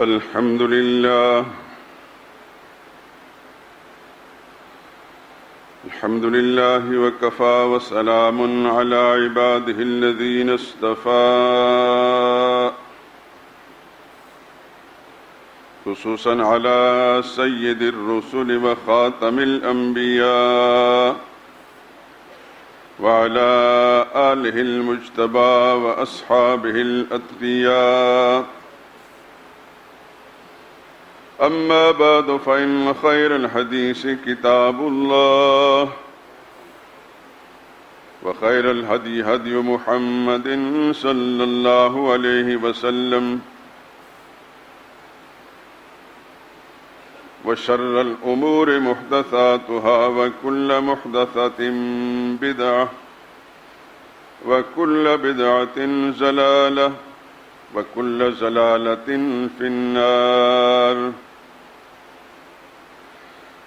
الحمد لله وكفى وسلام على عباده الذين اصطفى خصوصا على سيد الرسل وخاتم الأنبياء وعلى آله المجتبى وأصحابه الأتقياء. أما بعد فإن خير الحديث كتاب الله وخير الهدي هدي محمد صلى الله عليه وسلم وشر الأمور محدثاتها وكل محدثة بدعة وكل بدعة ضلالة وكل ضلالة في النار.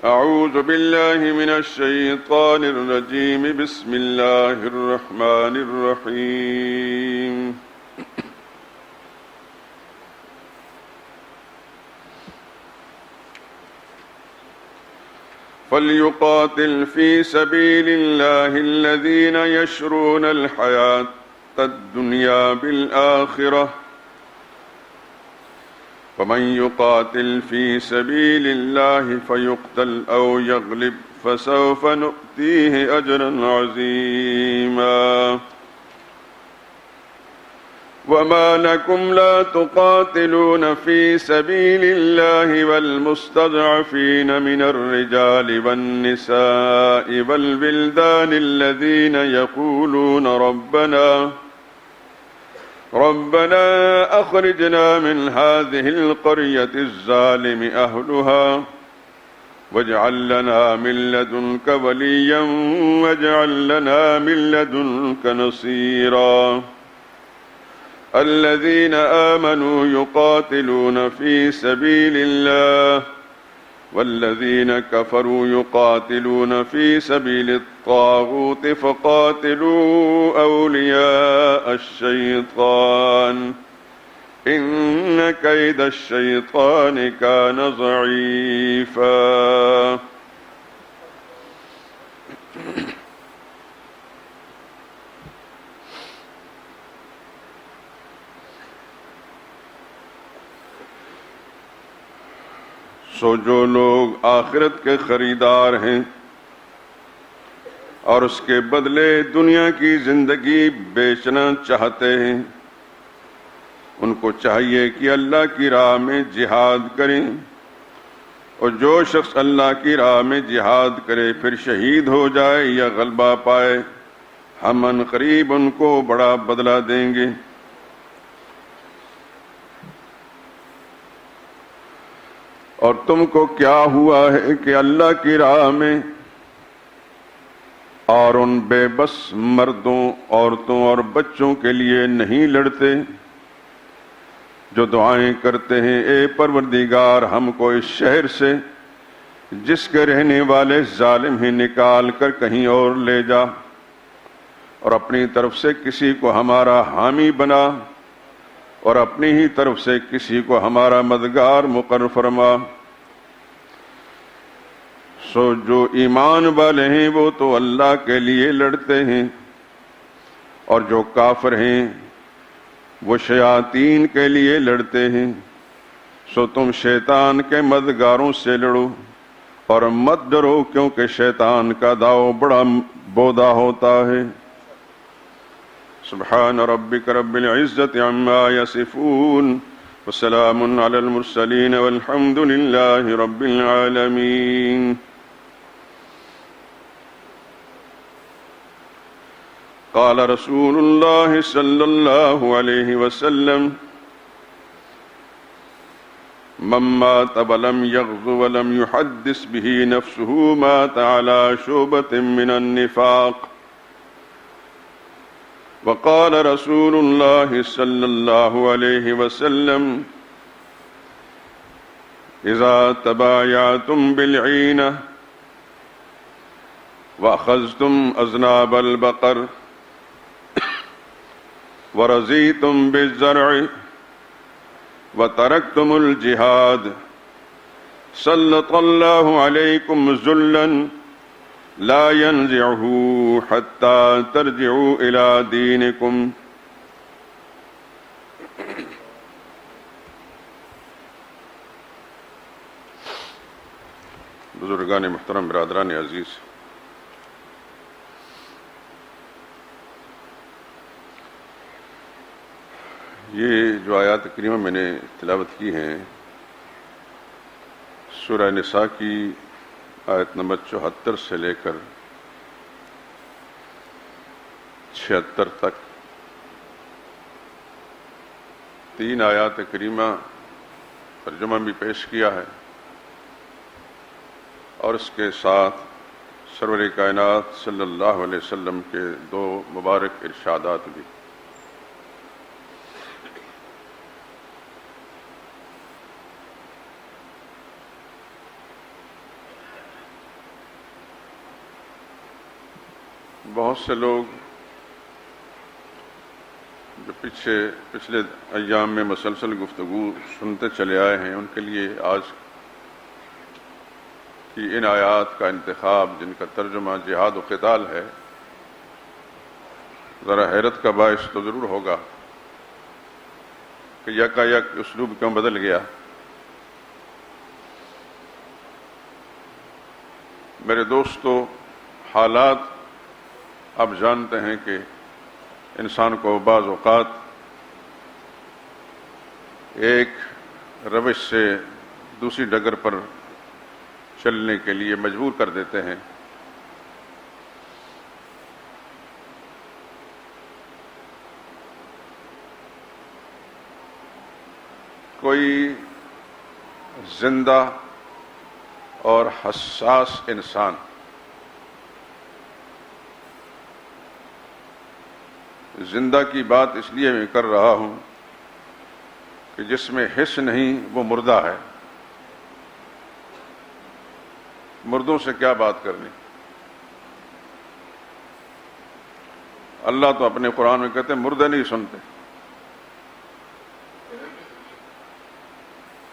أعوذ بالله من الشيطان الرجيم. بسم الله الرحمن الرحيم. فليقاتل في سبيل الله الذين يشرون الحياة الدنيا بالآخرة ومن يقاتل في سبيل الله فيقتل أو يغلب فسوف نؤتيه أجرا عظيما. وما لكم لا تقاتلون في سبيل الله والمستضعفين من الرجال والنساء والولدان الذين يقولون ربنا أخرجنا من هذه القرية الظالم أهلها واجعل لنا من لدنك وليا واجعل لنا من لدنك نصيرا. الذين آمنوا يقاتلون في سبيل الله والذين كفروا يقاتلون في سبيل الطاغوت فقاتلوا أولياء الشيطان إن كيد الشيطان كان ضعيفا. سو جو لوگ آخرت کے خریدار ہیں اور اس کے بدلے دنیا کی زندگی بیچنا چاہتے ہیں، ان کو چاہیے کہ اللہ کی راہ میں جہاد کریں، اور جو شخص اللہ کی راہ میں جہاد کرے پھر شہید ہو جائے یا غلبہ پائے، ہم ان قریب ان کو بڑا بدلہ دیں گے۔ اور تم کو کیا ہوا ہے کہ اللہ کی راہ میں اور ان بے بس مردوں، عورتوں اور بچوں کے لیے نہیں لڑتے جو دعائیں کرتے ہیں، اے پروردگار ہم کو اس شہر سے جس کے رہنے والے ظالم ہیں نکال کر کہیں اور لے جا، اور اپنی طرف سے کسی کو ہمارا حامی بنا، اور اپنی ہی طرف سے کسی کو ہمارا مددگار مقرر فرما۔ سو جو ایمان والے ہیں وہ تو اللہ کے لیے لڑتے ہیں، اور جو کافر ہیں وہ شیاطین کے لیے لڑتے ہیں۔ سو تم شیطان کے مددگاروں سے لڑو اور مت ڈرو، کیونکہ شیطان کا داؤ بڑا بودا ہوتا ہے۔ سبحان ربک رب العزت عما یصفون وسلام علی المرسلین والحمد للہ رب العالمین۔ قال رسول اللہ صلی اللہ علیہ وسلم من مات ولم يغز ولم يحدث به نفسه مات على شعبة من النفاق۔ وقال رسول الله صلى الله عليه وسلم إذا تبايعتم بالعينة وأخذتم أذناب البقر ورضيتم بالزرع وتركتم الجهاد سلط الله عليكم ذلا لا ينزعه حتى ترجعوا إلى دينكم. بزرگان محترم، برادران عزیز، یہ جو آیات کریمہ میں نے تلاوت کی ہیں سورہ نساء کی آیت نمبر 74 سے لے کر 76 تک 3 آیات کریمہ ترجمہ بھی پیش کیا ہے، اور اس کے ساتھ سرور کائنات صلی اللہ علیہ وسلم کے 2 مبارک ارشادات بھی۔ بہت سے لوگ جو پچھلے ایام میں مسلسل گفتگو سنتے چلے آئے ہیں، ان کے لیے آج کی ان آیات کا انتخاب، جن کا ترجمہ جہاد و قتال ہے، ذرا حیرت کا باعث تو ضرور ہوگا کہ یکا یک اسلوب کیوں بدل گیا۔ میرے دوستو، حالات آپ جانتے ہیں کہ انسان کو بعض اوقات ایک روش سے دوسری ڈگر پر چلنے کے لیے مجبور کر دیتے ہیں۔ کوئی زندہ اور حساس انسان زندہ کی بات اس لیے میں کر رہا ہوں کہ جس میں حس نہیں وہ مردہ ہے۔ مردوں سے کیا بات کرنی؟ اللہ تو اپنے قرآن میں کہتے ہیں مردے نہیں سنتے،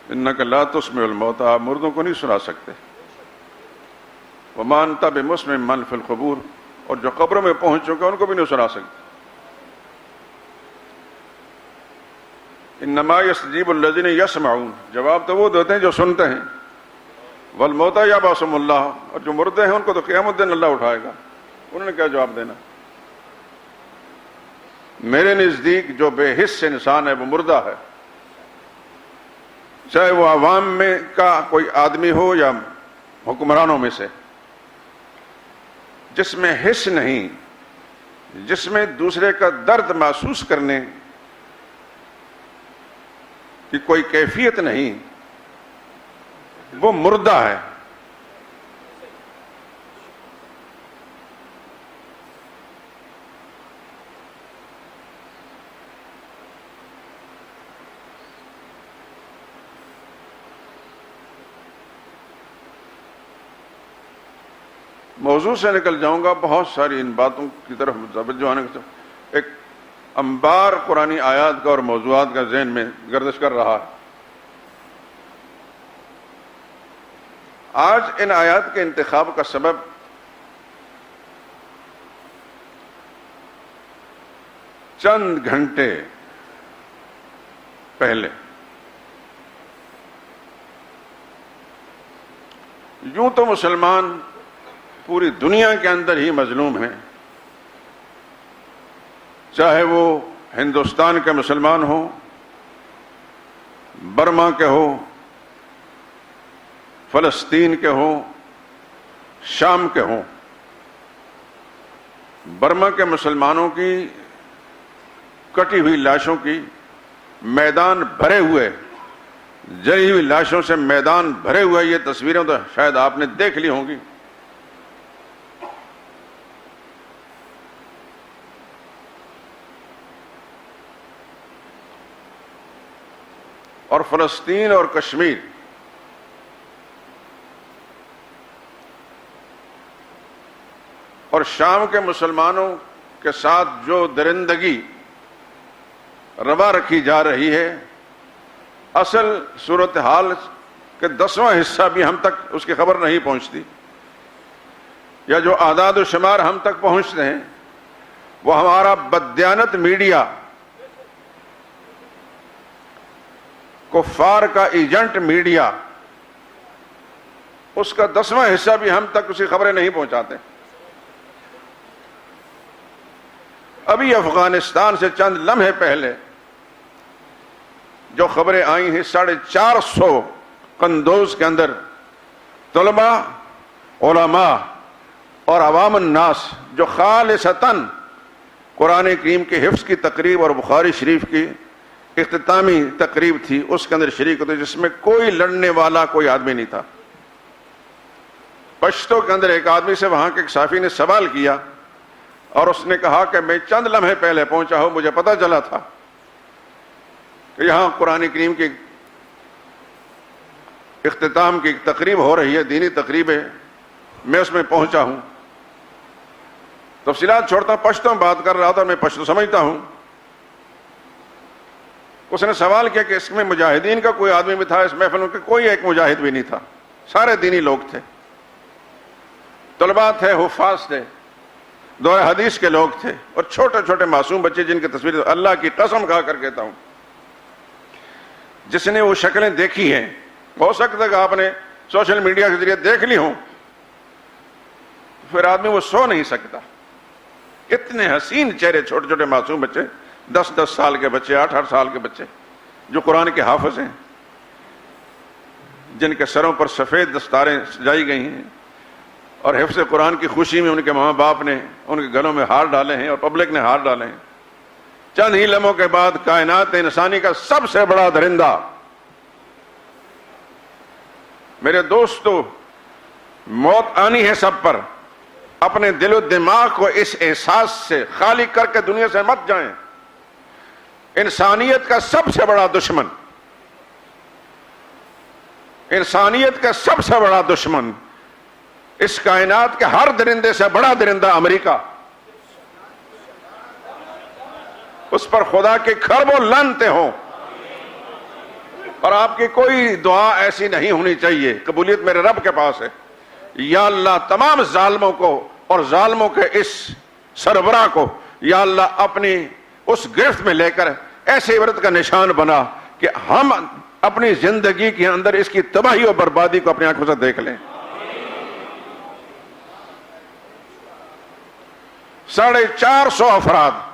انک لا تسمع الموتى، آپ مردوں کو نہیں سنا سکتے۔ وما انت بمسمع من فی القبور، اور جو قبروں میں پہنچ چکے ان کو بھی نہیں سنا سکتے۔ انما یستجیب الذین یسمعون، جواب تو وہ دیتے ہیں جو سنتے ہیں۔ والموتى یبعثہم اللہ، اور جو مردے ہیں ان کو تو قیامت دن اللہ اٹھائے گا، انہوں نے کیا جواب دینا؟ میرے نزدیک جو بے حس انسان ہے وہ مردہ ہے، چاہے وہ عوام میں کا کوئی آدمی ہو یا حکمرانوں میں سے، جس میں حس نہیں، جس میں دوسرے کا درد محسوس کرنے کی کوئی کیفیت نہیں، وہ مردہ ہے۔ موضوع سے نکل جاؤں گا، بہت ساری ان باتوں کی طرف توجہ آنے کا ایک انبار قرآنی آیات کا اور موضوعات کا ذہن میں گردش کر رہا ہے۔ آج ان آیات کے انتخاب کا سبب چند گھنٹے پہلے یوں تو مسلمان پوری دنیا کے اندر ہی مظلوم ہیں، چاہے وہ ہندوستان کے مسلمان ہوں، برما کے ہوں، فلسطین کے ہوں، شام کے ہوں۔ برما کے مسلمانوں کی کٹی ہوئی لاشوں کی میدان بھرے ہوئے، جلی ہوئی لاشوں سے میدان بھرے ہوئے، یہ تصویریں تو شاید آپ نے دیکھ لی ہوں گی۔ اور فلسطین اور کشمیر اور شام کے مسلمانوں کے ساتھ جو درندگی روا رکھی جا رہی ہے، اصل صورتحال کہ 10واں حصہ بھی ہم تک اس کی خبر نہیں پہنچتی، یا جو اعداد و شمار ہم تک پہنچتے ہیں وہ ہمارا بددیانت میڈیا، کفار کا ایجنٹ میڈیا، اس کا 10واں حصہ بھی ہم تک اسی خبریں نہیں پہنچاتے۔ ابھی افغانستان سے چند لمحے پہلے جو خبریں آئی ہیں، 450 قندوز کے اندر طلباء، علماء اور عوام الناس جو خالصتاً قرآن کریم کے حفظ کی تقریب اور بخاری شریف کی اختتامی تقریب تھی، اس کے اندر شریک ہوتے، جس میں کوئی لڑنے والا کوئی آدمی نہیں تھا۔ پشتو کے اندر ایک آدمی سے وہاں کے ایک صحافی نے سوال کیا اور اس نے کہا کہ میں چند لمحے پہلے پہنچا ہوں، مجھے پتہ چلا تھا کہ یہاں قرآن کریم کی اختتام کی تقریب ہو رہی ہے، دینی تقریب ہے، میں اس میں پہنچا ہوں۔ تفصیلات چھوڑتا ہوں، پشتو میں بات کر رہا تھا، میں پشتو سمجھتا ہوں۔ اس نے سوال کیا کہ اس میں مجاہدین کا کوئی آدمی بھی تھا اس محفل میں؟ کہ کوئی ایک مجاہد بھی نہیں تھا، سارے دینی لوگ تھے، طلباء تھے، حفاظ تھے، دور حدیث کے لوگ تھے، اور چھوٹے چھوٹے معصوم بچے جن کی تصویر، اللہ کی قسم کھا کر کہتا ہوں جس نے وہ شکلیں دیکھی ہیں، ہو سکتا ہے کہ آپ نے سوشل میڈیا کے ذریعے دیکھ لی ہوں، پھر آدمی وہ سو نہیں سکتا۔ اتنے حسین چہرے، چھوٹے چھوٹے معصوم بچے، 10 سال کے بچے، 8 سال کے بچے جو قرآن کے حافظ ہیں، جن کے سروں پر سفید دستاریں سجائی گئی ہیں، اور حفظ قرآن کی خوشی میں ان کے ماں باپ نے ان کے گلوں میں ہار ڈالے ہیں اور پبلک نے ہار ڈالے ہیں۔ چند ہی لمحوں کے بعد کائنات انسانی کا سب سے بڑا درندہ، میرے دوستو، موت آنی ہے سب پر، اپنے دل و دماغ کو اس احساس سے خالی کر کے دنیا سے مت جائیں۔ انسانیت کا سب سے بڑا دشمن، انسانیت کا سب سے بڑا دشمن، اس کائنات کے ہر درندے سے بڑا درندہ امریکہ، اس پر خدا کی کھربوں لعنتیں ہوں، اور آپ کی کوئی دعا ایسی نہیں ہونی چاہیے، قبولیت میرے رب کے پاس ہے۔ یا اللہ تمام ظالموں کو اور ظالموں کے اس سربراہ کو یا اللہ اپنی اس گرفت میں لے کر ایسے عبرت کا نشان بنا کہ ہم اپنی زندگی کے اندر اس کی تباہی اور بربادی کو اپنی آنکھوں سے دیکھ لیں۔ 450 افراد،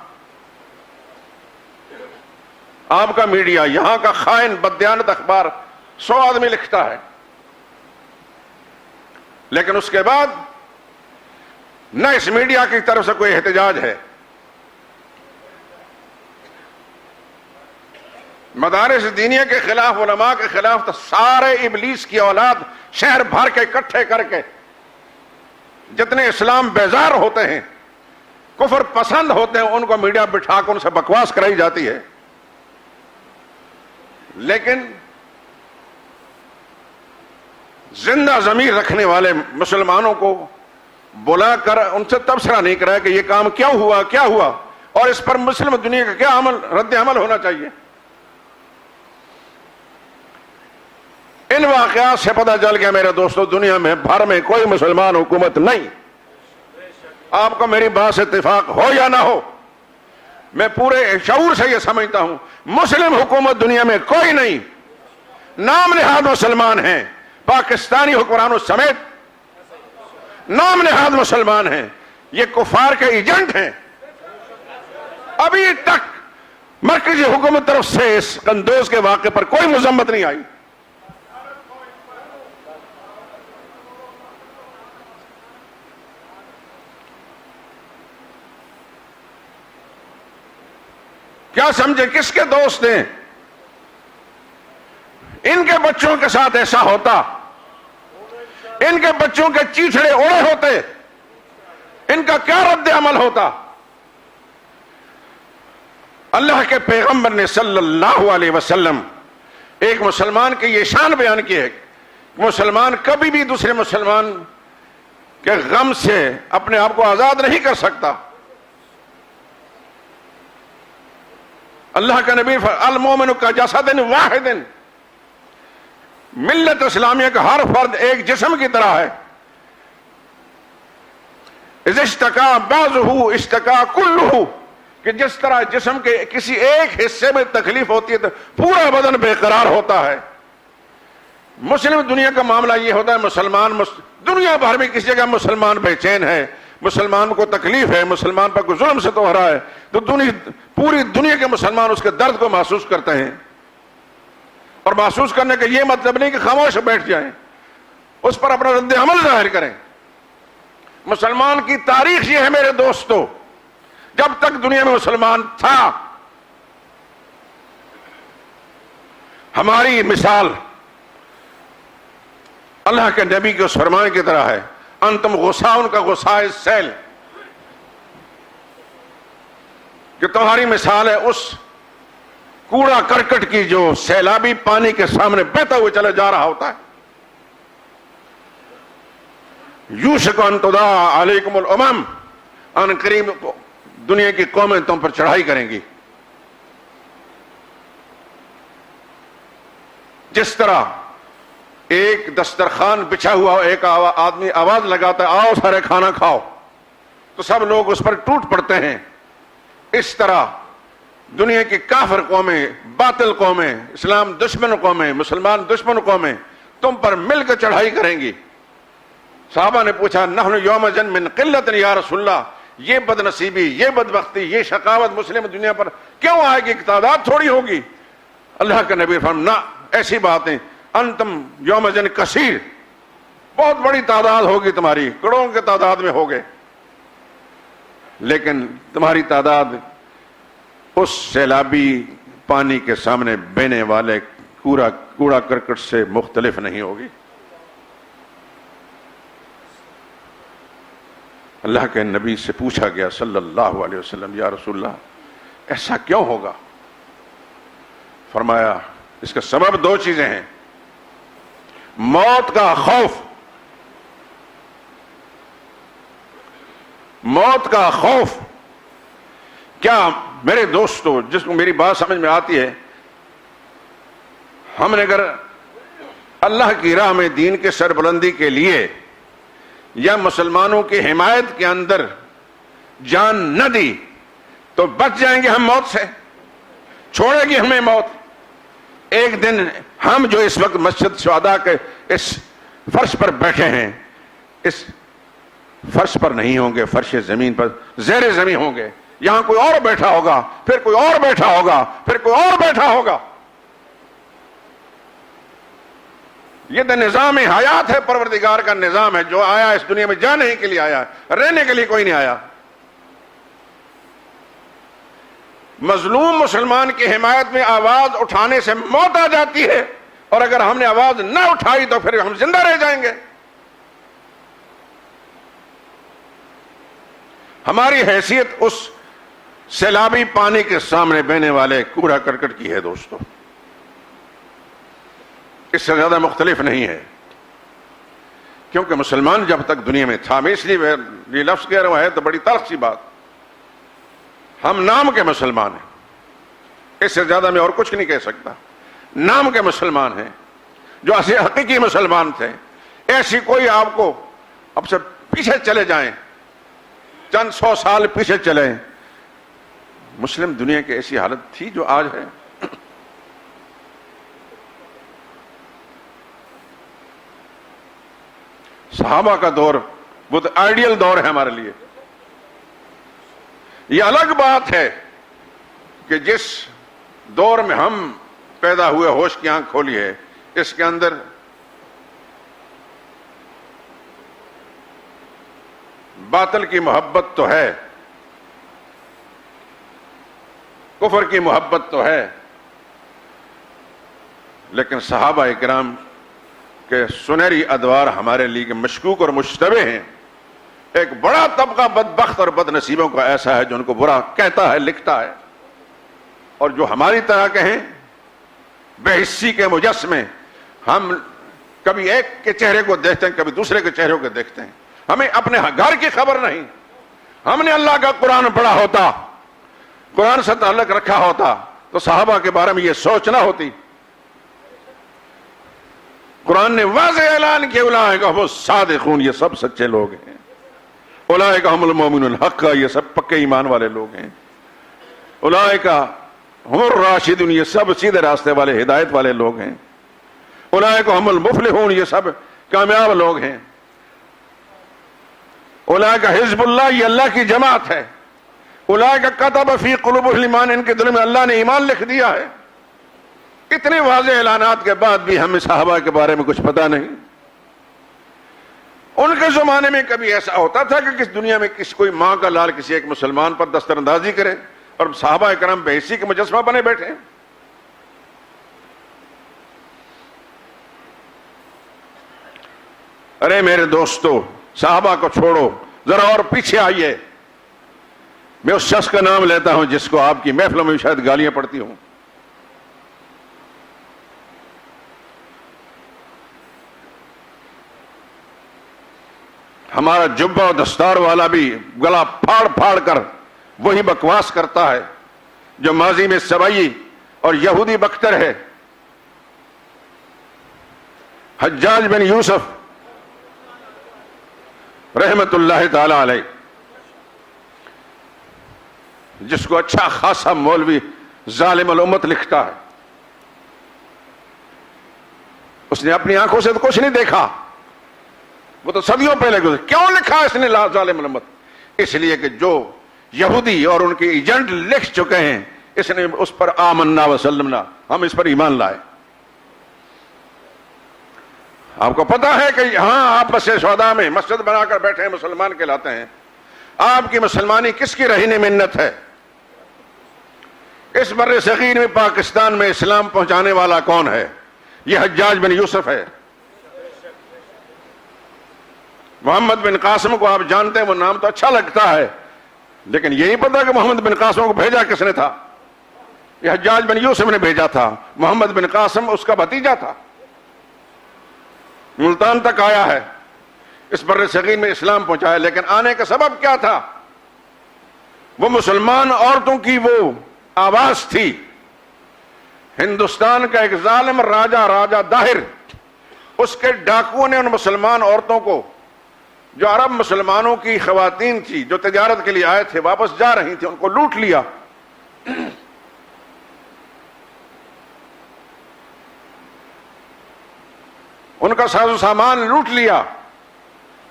آپ کا میڈیا، یہاں کا خائن بددیانت اخبار 100 آدمی لکھتا ہے، لیکن اس کے بعد نہ اس میڈیا کی طرف سے کوئی احتجاج ہے۔ مدارس دینیہ کے خلاف، علماء کے خلاف تو سارے ابلیس کی اولاد شہر بھر کے اکٹھے کر کے، جتنے اسلام بیزار ہوتے ہیں، کفر پسند ہوتے ہیں، ان کو میڈیا بٹھا کر ان سے بکواس کرائی جاتی ہے۔ لیکن زندہ ضمیر رکھنے والے مسلمانوں کو بلا کر ان سے تبصرہ نہیں کرایا کہ یہ کام کیا ہوا اور اس پر مسلم دنیا کا کیا رد عمل ہونا چاہیے۔ ان واقعات سے پتہ چل گیا میرے دوستو، دنیا میں بھر میں کوئی مسلمان حکومت نہیں۔ آپ کو میری بات سے اتفاق ہو یا نہ ہو، میں پورے شعور سے یہ سمجھتا ہوں، مسلم حکومت دنیا میں کوئی نہیں، نام نہاد مسلمان ہیں، پاکستانی حکمرانوں سمیت نام نہاد مسلمان ہیں، یہ کفار کے ایجنٹ ہیں۔ ابھی تک مرکزی حکومت طرف سے اس قندوز کے واقعے پر کوئی مذمت نہیں آئی۔ کیا سمجھے کس کے دوست ہیں؟ ان کے بچوں کے ساتھ ایسا ہوتا، ان کے بچوں کے چیچڑے اڑے ہوتے، ان کا کیا رد عمل ہوتا؟ اللہ کے پیغمبر نے صلی اللہ علیہ وسلم ایک مسلمان کی یہ شان بیان کی ہے کہ مسلمان کبھی بھی دوسرے مسلمان کے غم سے اپنے آپ کو آزاد نہیں کر سکتا۔ اللہ کا نبی المومن کا جسد واحد ملت اسلامیہ کا ہر فرد ایک جسم کی طرح ہے. اذا اشتکا بعضہ اشتکا کلہ، کہ جس طرح جسم کے کسی ایک حصے میں تکلیف ہوتی ہے تو پورا بدن بے قرار ہوتا ہے. مسلم دنیا کا معاملہ یہ ہوتا ہے، مسلمان دنیا بھر میں کسی جگہ مسلمان بے چین ہے، مسلمان کو تکلیف ہے، مسلمان پر کوئی ظلم سے تو ہو رہا ہے، تو پوری دنیا کے مسلمان اس کے درد کو محسوس کرتے ہیں. اور محسوس کرنے کا یہ مطلب نہیں کہ خاموش بیٹھ جائیں، اس پر اپنا رد عمل ظاہر کریں. مسلمان کی تاریخ یہ ہے میرے دوستو، جب تک دنیا میں مسلمان تھا ہماری مثال اللہ کے نبی کے اس فرمان کی طرح ہے، انتم غصاؤن کا غصاء السیل، کہ تمہاری مثال ہے اس کوڑا کرکٹ کی جو سیلابی پانی کے سامنے بہتا ہوئے چلا جا رہا ہوتا ہے. یوشک ان تداعی علیکم الامم، ان قریب دنیا کی قومیں تم پر چڑھائی کریں گی. جس طرح ایک دسترخوان بچھا ہوا ایک آدمی آواز لگاتا ہے آؤ سارے کھانا کھاؤ، تو سب لوگ اس پر ٹوٹ پڑتے ہیں، اس طرح دنیا کی کافر قومیں، باطل قومیں، اسلام دشمن قومیں، مسلمان دشمن قومیں تم پر مل کر چڑھائی کریں گی. صحابہ نے پوچھا نحن یومئذ من قلۃ یا رسول اللہ، یہ بد نصیبی، یہ بدبختی، یہ شقاوت مسلم دنیا پر کیوں آئے گی؟ تعداد تھوڑی ہوگی. اللہ کا نبی فرمایا نہ، ایسی باتیں، انتم یومئذ کثیر، بہت بڑی تعداد ہوگی تمہاری، کروڑوں کے تعداد میں ہوگے، لیکن تمہاری تعداد اس سیلابی پانی کے سامنے بہنے والے کوڑا کرکٹ سے مختلف نہیں ہوگی. اللہ کے نبی سے پوچھا گیا صلی اللہ علیہ وسلم یا رسول اللہ ایسا کیوں ہوگا؟ فرمایا اس کا سبب دو چیزیں ہیں، موت کا خوف، موت کا خوف. کیا میرے دوستو، جس کو میری بات سمجھ میں آتی ہے، ہم نے اگر اللہ کی راہ میں دین کے سربلندی کے لیے یا مسلمانوں کی حمایت کے اندر جان نہ دی تو بچ جائیں گے ہم موت سے، چھوڑے گی ہمیں موت. ایک دن ہم جو اس وقت مسجد شہداء کے اس فرش پر بیٹھے ہیں، اس فرش پر نہیں ہوں گے، فرش زمین پر زیر زمین ہوں گے. یہاں کوئی اور بیٹھا ہوگا، پھر کوئی اور بیٹھا ہوگا، پھر کوئی اور بیٹھا ہوگا. یہ تو نظام حیات ہے، پروردگار کا نظام ہے، جو آیا اس دنیا میں جانے کے لیے آیا ہے، رہنے کے لیے کوئی نہیں آیا. مظلوم مسلمان کی حمایت میں آواز اٹھانے سے موت آ جاتی ہے، اور اگر ہم نے آواز نہ اٹھائی تو پھر ہم زندہ رہ جائیں گے. ہماری حیثیت اس سیلابی پانی کے سامنے بہنے والے کوڑا کرکٹ کی ہے دوستو، اس سے زیادہ مختلف نہیں ہے. کیونکہ مسلمان جب تک دنیا میں تھا، میں اس لیے یہ لفظ کہہ رہا ہے تو بڑی تلخ سی بات، ہم نام کے مسلمان ہیں، اس سے زیادہ میں اور کچھ نہیں کہہ سکتا. نام کے مسلمان ہیں، جو ایسے حقیقی مسلمان تھے. ایسی کوئی آپ کو اب سے پیچھے چلے جائیں، چند 100 سال پیچھے چلیں، مسلم دنیا کی ایسی حالت تھی جو آج ہے؟ صحابہ کا دور بہت آئیڈیل دور ہے ہمارے لیے. یہ الگ بات ہے کہ جس دور میں ہم پیدا ہوئے، ہوش کی آنکھ کھولی ہے، اس کے اندر باطل کی محبت تو ہے، کفر کی محبت تو ہے، لیکن صحابہ کرام کے سنہری ادوار ہمارے لیے مشکوک اور مشتبہ ہیں. ایک بڑا طبقہ بدبخت اور بد نصیبوں کا ایسا ہے جو ان کو برا کہتا ہے، لکھتا ہے، اور جو ہماری طرح کے ہیں بے حسی کے مجسمے. ہم کبھی ایک کے چہرے کو دیکھتے ہیں، کبھی دوسرے کے چہرے کو دیکھتے ہیں، ہمیں اپنے گھر کی خبر نہیں. ہم نے اللہ کا قرآن پڑھا ہوتا، قرآن سے تعلق رکھا ہوتا، تو صحابہ کے بارے میں یہ سوچ نہ ہوتی. قرآن نے واضح اعلان کیا اولئک هم الصادقون، یہ سب سچے لوگ ہیں، اولئک هم المؤمنون حقا، یہ سب پکے ایمان والے لوگ ہیں، اولئک هم الراشدون، یہ سب سیدھے راستے والے ہدایت والے لوگ ہیں، اولئک هم المفلحون، یہ سب کامیاب لوگ ہیں، اولئک حزب اللہ، یہ اللہ کی جماعت ہے، اولئک کتب فی قلوبہم الایمان، ان کے دل میں اللہ نے ایمان لکھ دیا ہے۔ اتنے واضح اعلانات کے بعد بھی ہمیں صحابہ کے بارے میں کچھ پتہ نہیں۔ ان کے زمانے میں کبھی ایسا ہوتا تھا کہ کس دنیا میں کوئی ماں کا لال کسی ایک مسلمان پر دستر اندازی کرے اور صحابہ کرام بے حسی کے مجسمہ بنے بیٹھے ہیں؟ ارے میرے دوستو، صحابہ کو چھوڑو، ذرا اور پیچھے آئیے۔ میں اس شخص کا نام لیتا ہوں جس کو آپ کی محفلوں میں شاید گالیاں پڑتی ہوں۔ ہمارا جبہ و دستار والا بھی گلا پھاڑ پھاڑ کر وہی بکواس کرتا ہے جو ماضی میں سبائی اور یہودی بختر ہے۔ حجاج بن یوسف رحمت اللہ تعالی علیہ، جس کو اچھا خاصا مولوی ظالم الامت لکھتا ہے، اس نے اپنی آنکھوں سے تو کچھ نہیں دیکھا، وہ تو صدیوں پہلے گزرے۔ کیوں لکھا اس نے ظالم الامت؟ اس لیے کہ جو یہودی اور ان کے ایجنٹ لکھ چکے ہیں، اس نے اس پر آمنا وسلمنا، ہم اس پر ایمان لائے۔ آپ کو پتا ہے کہ یہاں آپ بس شہداء میں مسجد بنا کر بیٹھے ہیں، مسلمان کہلاتے ہیں۔ آپ کی مسلمانی کس کی رہین منت ہے؟ اس بر صغیر میں پاکستان میں اسلام پہنچانے والا کون ہے؟ یہ حجاج بن یوسف ہے۔ محمد بن قاسم کو آپ جانتے ہیں، وہ نام تو اچھا لگتا ہے، لیکن یہ نہیں پتا کہ محمد بن قاسم کو بھیجا کس نے تھا؟ یہ حجاج بن یوسف نے بھیجا تھا۔ محمد بن قاسم اس کا بھتیجا تھا، ملتان تک آیا ہے، اس بر صغیر میں اسلام پہنچایا۔ لیکن آنے کا سبب کیا تھا؟ وہ مسلمان عورتوں کی وہ آواز تھی۔ ہندوستان کا ایک ظالم راجہ داہر، اس کے ڈاکوؤں نے ان مسلمان عورتوں کو، جو عرب مسلمانوں کی خواتین تھی، جو تجارت کے لیے آئے تھے، واپس جا رہی تھیں، ان کو لوٹ لیا۔ ان کا ساز و سامان لوٹ لیا،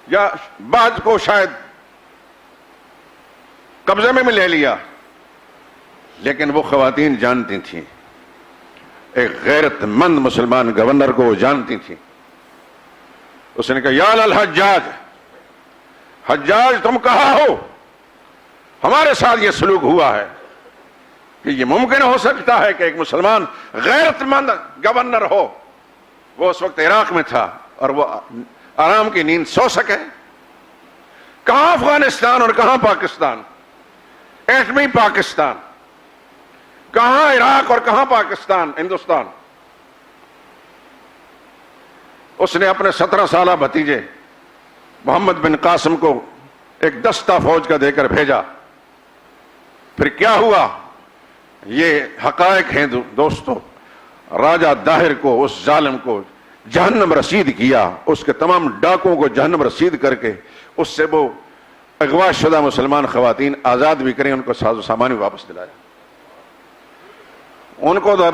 یا بعض کو شاید قبضے میں لے لیا۔ لیکن وہ خواتین جانتی تھیں، ایک غیرت مند مسلمان گورنر کو وہ جانتی تھیں۔ اس نے کہا یا الحجاج، حجاج تم کہاں ہو؟ ہمارے ساتھ یہ سلوک ہوا ہے کہ یہ ممکن ہو سکتا ہے کہ ایک مسلمان غیرت مند گورنر ہو۔ وہ اس وقت عراق میں تھا اور وہ آرام کی نیند سو سکے۔ کہاں افغانستان اور کہاں پاکستان، ایٹمی پاکستان، کہاں عراق اور کہاں پاکستان، ہندوستان۔ اس نے اپنے 17 سالہ بھتیجے محمد بن قاسم کو ایک دستہ فوج کا دے کر بھیجا۔ پھر کیا ہوا؟ یہ حقائق ہیں دوستو۔ راجہ داہر کو، اس ظالم کو جہنم رسید کیا، اس کے تمام ڈاکوں کو جہنم رسید کر کے اس سے وہ اغوا شدہ مسلمان خواتین آزاد بھی کریں، ان کو ساز و سامان بھی واپس دلایا۔ ان کو تو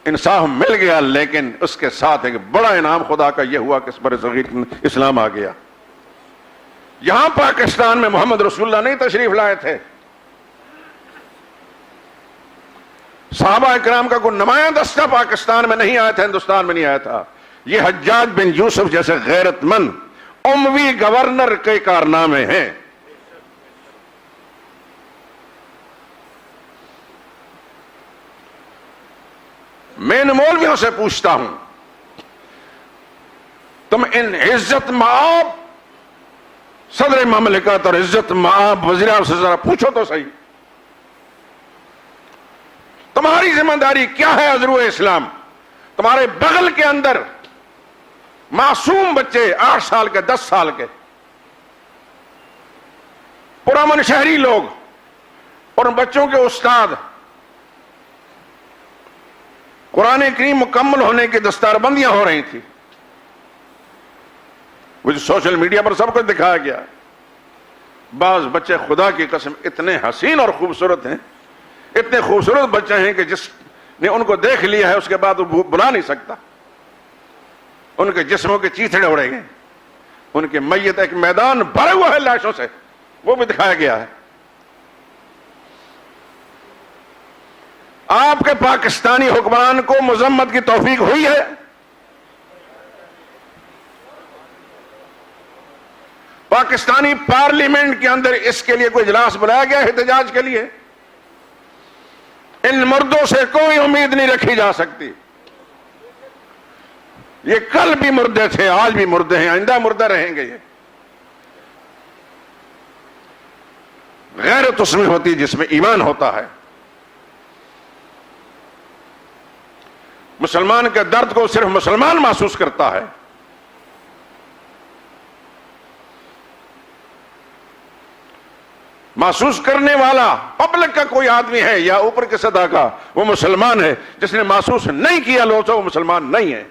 انصاف مل گیا، لیکن اس کے ساتھ ایک بڑا انعام خدا کا یہ ہوا کہ اس بر صغیر اسلام آ گیا۔ یہاں پاکستان میں محمد رسول اللہ نہیں تشریف لائے تھے، صحابہ اکرام کا کوئی نمایاں دستہ پاکستان میں نہیں آیا تھا، ہندوستان میں نہیں آیا تھا۔ یہ حجاج بن یوسف جیسے غیرت مند اموی گورنر کے کارنامے ہیں۔ میں ان مولویوں سے پوچھتا ہوں، تم ان عزت مآب صدر مملکت اور عزت مآب وزیر اعظم سے ذرا پوچھو تو صحیح، تمہاری ذمہ داری کیا ہے عذرو اسلام؟ تمہارے بغل کے اندر معصوم بچے 8 سال کے، 10 سال کے، پرامن شہری لوگ اور بچوں کے استاد، قرآن کریم مکمل ہونے کی دستار بندیاں ہو رہی تھی، وہ جو سوشل میڈیا پر سب کچھ دکھایا گیا. بعض بچے خدا کی قسم اتنے حسین اور خوبصورت ہیں, اتنے خوبصورت بچے ہیں کہ جس نے ان کو دیکھ لیا ہے اس کے بعد وہ بلا نہیں سکتا. ان کے جسموں کے چیتھڑے اڑے گئے, ان کے میت ایک میدان بھرا ہوا ہے لاشوں سے, وہ بھی دکھایا گیا ہے. آپ کے پاکستانی حکمران کو مذمت کی توفیق ہوئی ہے؟ پاکستانی پارلیمنٹ کے اندر اس کے لیے کوئی اجلاس بلایا گیا ہے احتجاج کے لیے؟ ان مردوں سے کوئی امید نہیں رکھی جا سکتی. یہ کل بھی مردے تھے, آج بھی مردے ہیں, آئندہ مردہ رہیں گے. یہ غیرت اس میں ہوتی جس میں ایمان ہوتا ہے. مسلمان کے درد کو صرف مسلمان محسوس کرتا ہے. محسوس کرنے والا پبلک کا کوئی آدمی ہے یا اوپر کے سطح کا, وہ مسلمان ہے. جس نے محسوس نہیں کیا لوگ وہ مسلمان نہیں ہے.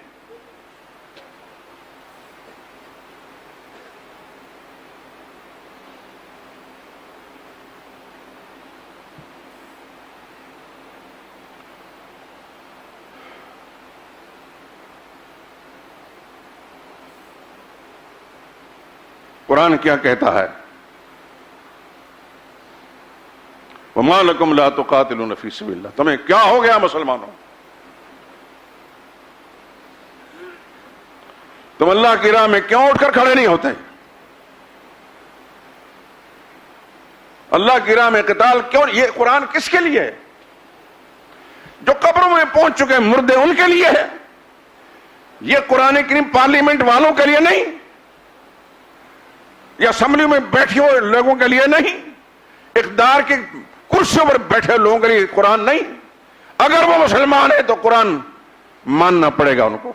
قرآن کیا کہتا ہے؟ وَمَا لَكُمْ لَا تُقَاتِلُونَ فِي سَبِيلِ اللَّهِ. تمہیں کیا ہو گیا مسلمانوں؟ تم اللہ کی راہ میں کیوں اٹھ کر کھڑے نہیں ہوتے؟ اللہ کی راہ میں قتال کیوں؟ یہ قرآن کس کے لیے ہے؟ جو قبروں میں پہنچ چکے مردے ان کے لیے ہے. یہ قرآن کریم پارلیمنٹ والوں کے لیے نہیں, یا اسمبلی میں بیٹھے ہوئے لوگوں کے لیے نہیں, اقتدار کی کرسیوں پر بیٹھے لوگوں کے لیے قرآن نہیں. اگر وہ مسلمان ہے تو قرآن ماننا پڑے گا ان کو.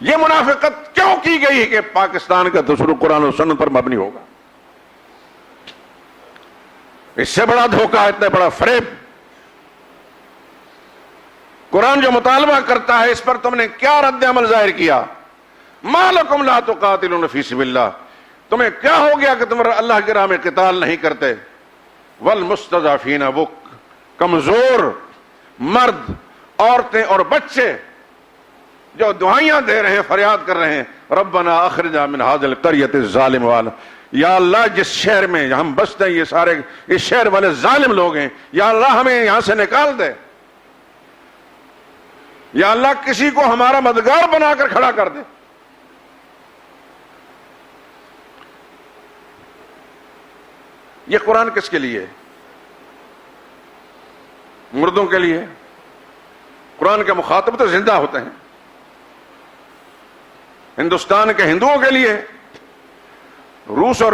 یہ منافقت کیوں کی گئی کہ پاکستان کا دستور قرآن و سنت پر مبنی ہوگا؟ اس سے بڑا دھوکہ, اتنا بڑا فریب. قرآن جو مطالبہ کرتا ہے اس پر تم نے کیا رد عمل ظاہر کیا؟ مَا لَكُمْ لَا تُقَاتِلُونَ فِي سَبِيلِ اللَّهِ. تمہیں کیا ہو گیا کہ تم اللہ کی راہ میں قتال نہیں کرتے؟ وَالْمُسْتَضْعَفِينَ, وہ کمزور مرد, عورتیں اور بچے جو دعائیاں دے رہے ہیں, فریاد کر رہے ہیں, ربنا اخرجنا من هذه القرية الظالم والا, یا اللہ جس شہر میں ہم بستے ہیں یہ سارے اس شہر والے ظالم لوگ ہیں, یا اللہ ہمیں یہاں سے نکال دے, یا اللہ کسی کو ہمارا مددگار بنا کر کھڑا کر دے. یہ قرآن کس کے لیے؟ مردوں کے لیے. قرآن کے مخاطب تو زندہ ہوتے ہیں. ہندوستان کے ہندوؤں کے لیے, روس اور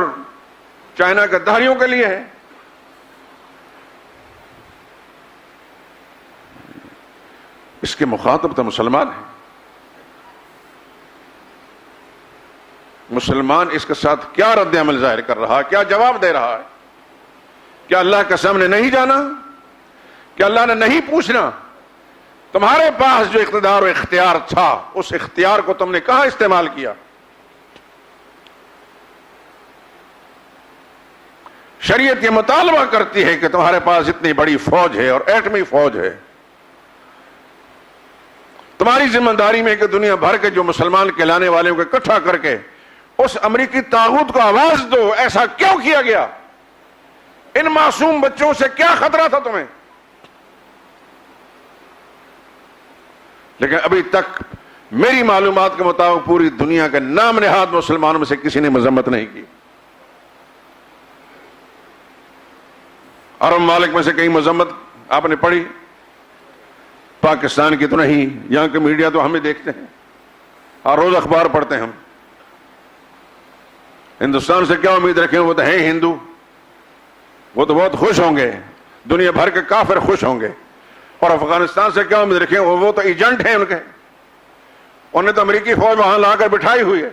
چائنا کے دہریوں کے لیے ہے. اس کے مخاطب تو مسلمان ہیں. مسلمان اس کے ساتھ کیا رد عمل ظاہر کر رہا ہے, کیا جواب دے رہا ہے؟ کیا اللہ کے سامنے نہیں جانا؟ کیا اللہ نے نہیں پوچھنا تمہارے پاس جو اقتدار و اختیار تھا اس اختیار کو تم نے کہاں استعمال کیا؟ شریعت یہ مطالبہ کرتی ہے کہ تمہارے پاس اتنی بڑی فوج ہے اور ایٹمی فوج ہے, تمہاری ذمہ داری میں کہ دنیا بھر کے جو مسلمان کہلانے والوں کو اکٹھا کر کے اس امریکی طاغوت کو آواز دو. ایسا کیوں کیا گیا؟ ان معصوم بچوں سے کیا خطرہ تھا تمہیں؟ لیکن ابھی تک میری معلومات کے مطابق پوری دنیا کے نام نہاد مسلمانوں میں سے کسی نے مذمت نہیں کی. عرب ممالک میں سے کئی مذمت آپ نے پڑھی, پاکستان کی تو نہیں. یہاں کے میڈیا تو ہمیں دیکھتے ہیں, ہر روز اخبار پڑھتے ہیں ہم. ہندوستان سے کیا امید رکھیں؟ وہ تو ہیں ہندو, وہ تو بہت خوش ہوں گے, دنیا بھر کے کافر خوش ہوں گے. اور افغانستان سے کیا امید رکھیں؟ وہ تو ایجنٹ ہیں ان کے, انہیں تو امریکی فوج وہاں لا کر بٹھائی ہوئی ہے.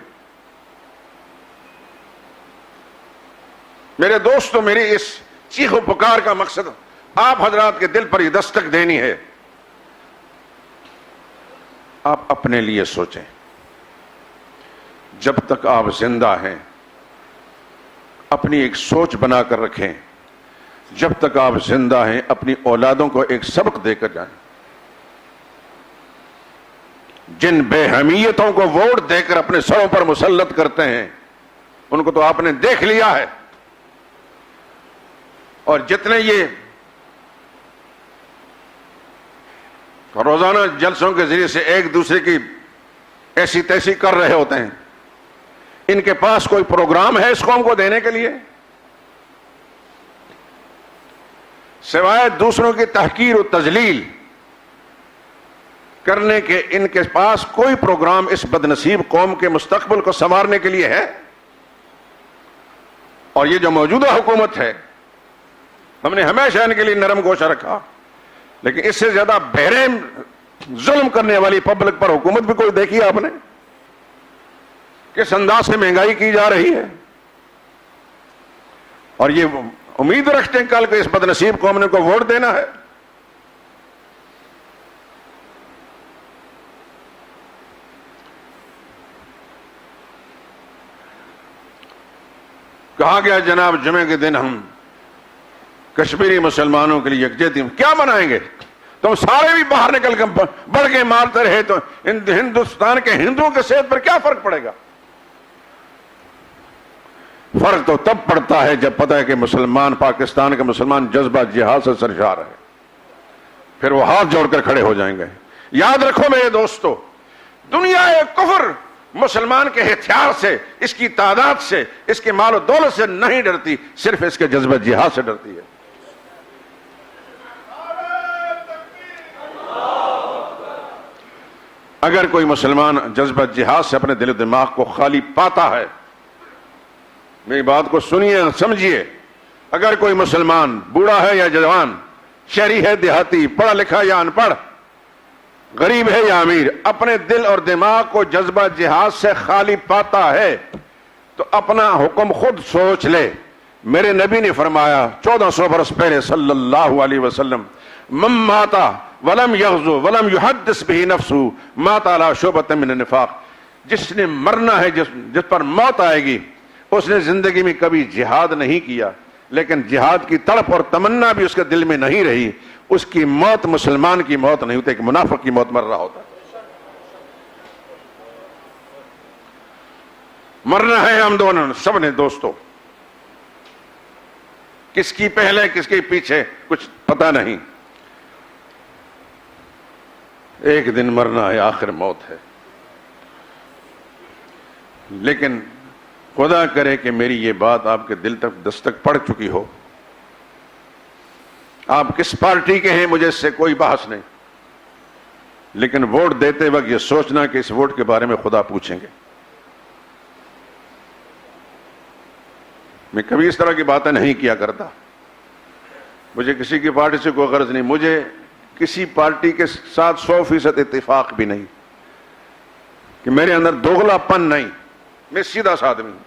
میرے دوستو, میری اس چیخ و پکار کا مقصد آپ حضرات کے دل پر یہ دستک دینی ہے. آپ اپنے لیے سوچیں, جب تک آپ زندہ ہیں اپنی ایک سوچ بنا کر رکھیں، جب تک آپ زندہ ہیں اپنی اولادوں کو ایک سبق دے کر جائیں۔ جن بے حمیتوں کو ووٹ دے کر اپنے سروں پر مسلط کرتے ہیں ان کو تو آپ نے دیکھ لیا ہے، اور جتنے یہ روزانہ جلسوں کے ذریعے سے ایک دوسرے کی ایسی تیسی کر رہے ہوتے ہیں، ان کے پاس کوئی پروگرام ہے اس قوم کو دینے کے لیے؟ سوائے دوسروں کی تحقیر و تذلیل کرنے کے ان کے پاس کوئی پروگرام اس بدنصیب قوم کے مستقبل کو سنوارنے کے لیے ہے؟ اور یہ جو موجودہ حکومت ہے، ہم نے ہمیشہ ان کے لیے نرم گوشہ رکھا، لیکن اس سے زیادہ بہرحم ظلم کرنے والی پبلک پر حکومت بھی کوئی دیکھی آپ نے؟ کس انداز سے مہنگائی کی جا رہی ہے، اور یہ امید رکھتے ہیں کل کہ اس بدنصیب قوم نے کو ووٹ دینا ہے۔ کہا گیا جناب جمعے کے دن ہم کشمیری مسلمانوں کے لیے یکجہتی کیا منائیں گے؟ تم سارے بھی باہر نکل کر بڑھ کے مارتے رہے تو ہندوستان کے ہندوؤں کے صحت پر کیا فرق پڑے گا؟ فرق تو تب پڑتا ہے جب پتہ ہے کہ مسلمان، پاکستان کے مسلمان جذبہ جہاد سے سرشار ہے، پھر وہ ہاتھ جوڑ کر کھڑے ہو جائیں گے۔ یاد رکھو میرے دوستو، دنیا کفر مسلمان کے ہتھیار سے، اس کی تعداد سے، اس کے مال و دولت سے نہیں ڈرتی، صرف اس کے جذبہ جہاد سے ڈرتی ہے۔ اگر کوئی مسلمان جذبہ جہاد سے اپنے دل و دماغ کو خالی پاتا ہے، میری بات کو سنیے سمجھیے، اگر کوئی مسلمان بوڑھا ہے یا جوان، شہری ہے دیہاتی، پڑھا لکھا یا ان پڑھ، غریب ہے یا امیر، اپنے دل اور دماغ کو جذبہ جہاد سے خالی پاتا ہے تو اپنا حکم خود سوچ لے۔ میرے نبی نے فرمایا 1400 برس پہلے صلی اللہ علیہ وسلم، من ماتا ولم یغزو ولم یحدث به نفسه مات علی شعبۃ من النفاق، جس نے مرنا ہے، جس پر موت آئے گی، اس نے زندگی میں کبھی جہاد نہیں کیا، لیکن جہاد کی تڑپ اور تمنا بھی اس کے دل میں نہیں رہی، اس کی موت مسلمان کی موت نہیں ہوتی، ایک منافق کی موت مر رہا ہوتا ہے۔ مرنا ہے ہم دونوں سب نے دوستو، کس کی پہلے کس کے پیچھے کچھ پتہ نہیں، ایک دن مرنا ہے، آخر موت ہے۔ لیکن خدا کرے کہ میری یہ بات آپ کے دل تک دستک پڑ چکی ہو۔ آپ کس پارٹی کے ہیں مجھے اس سے کوئی بحث نہیں، لیکن ووٹ دیتے وقت یہ سوچنا کہ اس ووٹ کے بارے میں خدا پوچھیں گے۔ میں کبھی اس طرح کی باتیں نہیں کیا کرتا، مجھے کسی کی پارٹی سے کوئی غرض نہیں، مجھے کسی پارٹی کے ساتھ 100% اتفاق بھی نہیں، کہ میرے اندر دوغلا پن نہیں، میں سیدھا سا آدمی ہوں۔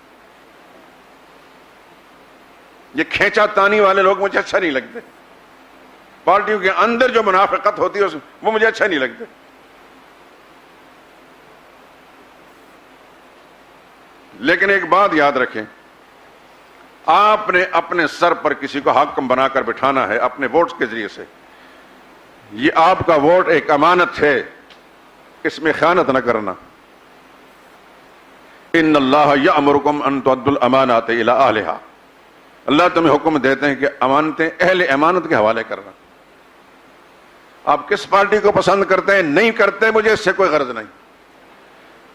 یہ کھینچا تانی والے لوگ مجھے اچھا نہیں لگتے، پارٹیوں کے اندر جو منافقت ہوتی ہے وہ مجھے اچھا نہیں لگتے۔ لیکن ایک بات یاد رکھیں، آپ نے اپنے سر پر کسی کو حاکم بنا کر بٹھانا ہے اپنے ووٹ کے ذریعے سے، یہ آپ کا ووٹ ایک امانت ہے، اس میں خیانت نہ کرنا۔ ان اللہ یأمرکم ان تؤدوا الامانات الی اہلھا، اللہ تمہیں حکم دیتے ہیں کہ امانتیں اہل امانت کے حوالے کرنا۔ آپ کس پارٹی کو پسند کرتے ہیں نہیں کرتے مجھے اس سے کوئی غرض نہیں،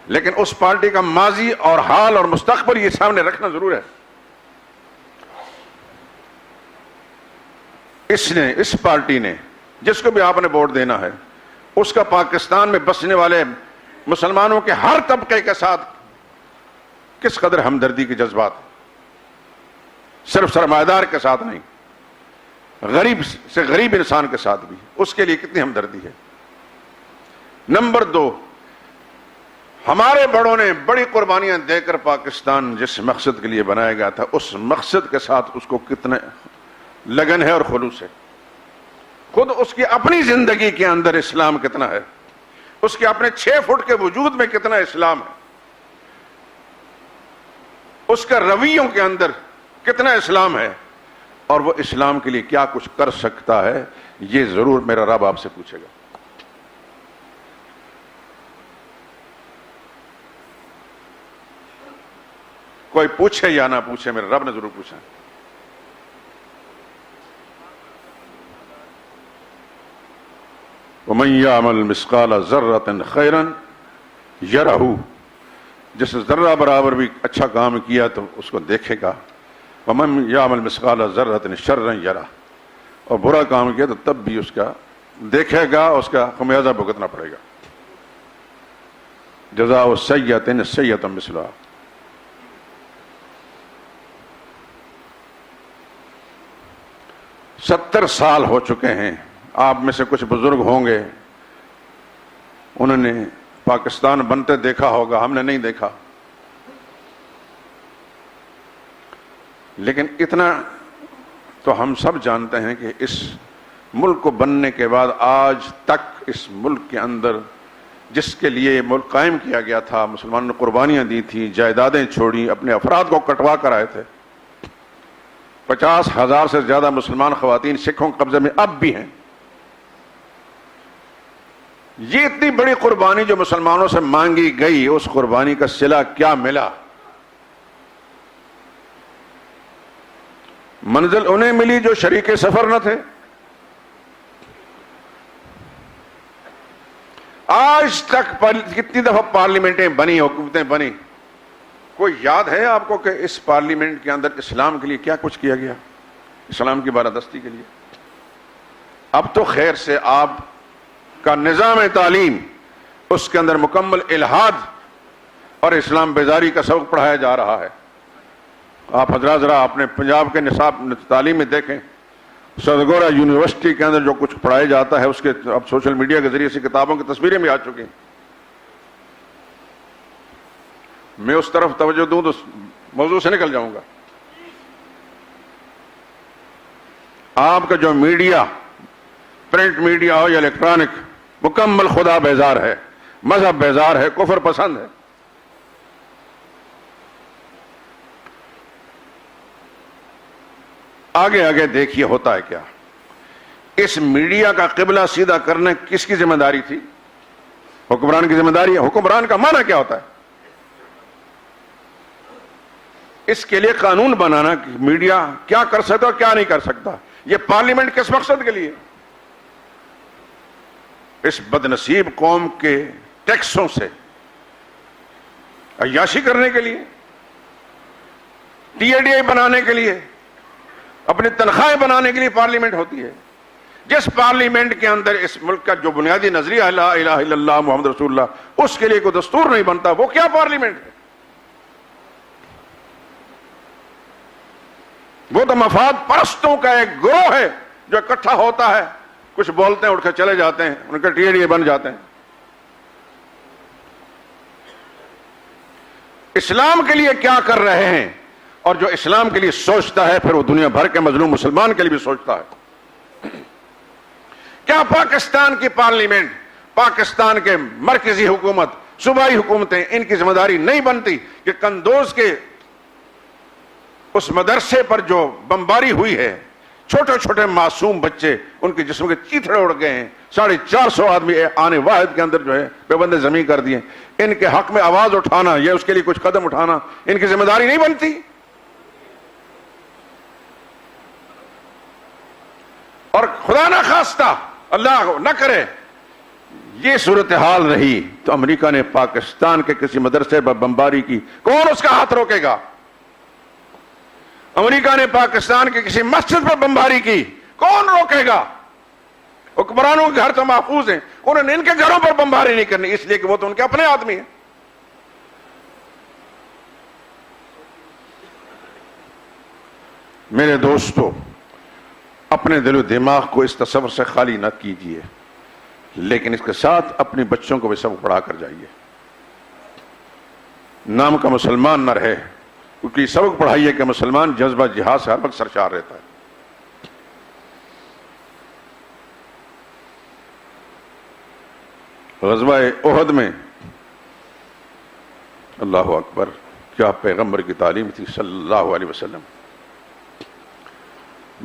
لیکن اس پارٹی کا ماضی اور حال اور مستقبل یہ سامنے رکھنا ضرور ہے۔ اس پارٹی نے، جس کو بھی آپ نے ووٹ دینا ہے، اس کا پاکستان میں بسنے والے مسلمانوں کے ہر طبقے کے ساتھ کس قدر ہمدردی کے جذبات، صرف سرمایہ دار کے ساتھ نہیں، غریب سے غریب انسان کے ساتھ بھی اس کے لیے کتنی ہمدردی ہے۔ نمبر 2، ہمارے بڑوں نے بڑی قربانیاں دے کر پاکستان جس مقصد کے لیے بنایا گیا تھا، اس مقصد کے ساتھ اس کو کتنے لگن ہے اور خلوص ہے۔ خود اس کی اپنی زندگی کے اندر اسلام کتنا ہے، اس کے اپنے 6 فٹ کے وجود میں کتنا اسلام ہے۔ اس کا رویوں کے اندر کتنا اسلام ہے اور وہ اسلام کے لیے کیا کچھ کر سکتا ہے، یہ ضرور میرا رب آپ سے پوچھے گا۔ کوئی پوچھے یا نہ پوچھے، میرے رب نے ضرور پوچھا۔ وَمَن يَعْمَلْ مِثْقَالَ ذَرَّةٍ خَيْرًا يَرَهُ، جس نے ذرہ برابر بھی اچھا کام کیا تو اس کو دیکھے گا۔ وَمَن يَعْمَلْ مِثْقَالَ ذَرَّةٍ شَرًّا يَرَهُ، اور برا کام کیا تو تب بھی اس کا دیکھے گا، اس کا خمیازہ بھگتنا پڑے گا۔ جزاء سیئۃ سیئۃ مثلھا۔ 70 سال ہو چکے ہیں، آپ میں سے کچھ بزرگ ہوں گے، انہوں نے پاکستان بنتے دیکھا ہوگا، ہم نے نہیں دیکھا، لیکن اتنا تو ہم سب جانتے ہیں کہ اس ملک کو بننے کے بعد آج تک اس ملک کے اندر جس کے لیے ملک قائم کیا گیا تھا، مسلمانوں نے قربانیاں دی تھیں، جائیدادیں چھوڑی، اپنے افراد کو کٹوا کر آئے تھے۔ 50,000 سے زیادہ مسلمان خواتین سکھوں کے قبضے میں اب بھی ہیں۔ یہ اتنی بڑی قربانی جو مسلمانوں سے مانگی گئی، اس قربانی کا صلہ کیا ملا؟ منزل انہیں ملی جو شریک سفر نہ تھے۔ آج تک کتنی دفعہ پارلیمنٹیں بنی، حکومتیں بنی، کوئی یاد ہے آپ کو کہ اس پارلیمنٹ کے اندر اسلام کے لیے کیا کچھ کیا گیا، اسلام کی بالادستی کے لیے؟ اب تو خیر سے آپ کا نظام تعلیم، اس کے اندر مکمل الحاد اور اسلام بیزاری کا سبق پڑھایا جا رہا ہے۔ آپ حضرات ذرا اپنے پنجاب کے نصاب تعلیم میں دیکھیں، سدگورا یونیورسٹی کے اندر جو کچھ پڑھایا جاتا ہے، اس کے اب سوشل میڈیا کے ذریعے سے کتابوں کی تصویریں بھی آ چکی ہیں۔ میں اس طرف توجہ دوں تو موضوع سے نکل جاؤں گا۔ آپ کا جو میڈیا، پرنٹ میڈیا ہو یا الیکٹرانک، مکمل خدا بیزار ہے، مذہب بیزار ہے، کفر پسند ہے۔ آگے آگے دیکھیے ہوتا ہے کیا۔ اس میڈیا کا قبلہ سیدھا کرنا کس کی ذمہ داری تھی؟ حکمران کی ذمہ داری ہے۔ حکمران کا معنی کیا ہوتا ہے؟ اس کے لیے قانون بنانا کہ میڈیا کیا کر سکتا اور کیا نہیں کر سکتا۔ یہ پارلیمنٹ کس مقصد کے لیے؟ اس بد نصیب قوم کے ٹیکسوں سے عیاشی کرنے کے لیے، ٹی اے ڈی آئی بنانے کے لیے، اپنی تنخواہیں بنانے کے لیے پارلیمنٹ ہوتی ہے۔ جس پارلیمنٹ کے اندر اس ملک کا جو بنیادی نظریہ ہے لا الہ الا اللہ محمد رسول اللہ، اس کے لیے کوئی دستور نہیں بنتا، وہ کیا پارلیمنٹ ہے؟ وہ تو مفاد پرستوں کا ایک گروہ ہے جو اکٹھا ہوتا ہے، کچھ بولتے ہیں اٹھ کے چلے جاتے ہیں، ان کے ٹی اے ڈی اے بن جاتے ہیں۔ اسلام کے لیے کیا کر رہے ہیں؟ اور جو اسلام کے لیے سوچتا ہے پھر وہ دنیا بھر کے مظلوم مسلمان کے لیے بھی سوچتا ہے۔ کیا پاکستان کی پارلیمنٹ، پاکستان کے مرکزی حکومت، صوبائی حکومتیں، ان کی ذمہ داری نہیں بنتی کہ قندوز کے اس مدرسے پر جو بمباری ہوئی ہے، چھوٹے چھوٹے معصوم بچے، ان کے جسم کے چیتھڑے اڑ گئے ہیں، 450 آدمی آنے واحد کے اندر جو ہے بے بندے زمین کر دیے، ان کے حق میں آواز اٹھانا یا اس کے لیے کچھ قدم اٹھانا ان کی ذمہ داری نہیں بنتی؟ اور خدا نہ خواستہ، اللہ نہ کرے، یہ صورتحال رہی تو امریکہ نے پاکستان کے کسی مدرسے پر بمباری کی، کون اس کا ہاتھ روکے گا؟ امریکہ نے پاکستان کے کسی مسجد پر بمباری کی، کون روکے گا؟ حکمرانوں کے گھر تو محفوظ ہیں، انہوں نے ان کے گھروں پر بمباری نہیں کرنی، اس لیے کہ وہ تو ان کے اپنے آدمی ہیں۔ میرے دوستو، اپنے دل و دماغ کو اس تصور سے خالی نہ کیجیے، لیکن اس کے ساتھ اپنے بچوں کو بھی سبق پڑھا کر جائیے۔ نام کا مسلمان نہ رہے، کیونکہ سبق پڑھائیے کہ مسلمان جذبہ جہاد سے ہر وقت سرشار رہتا ہے۔ غزوہ احد میں اللہ اکبر، کیا پیغمبر کی تعلیم تھی صلی اللہ علیہ وسلم.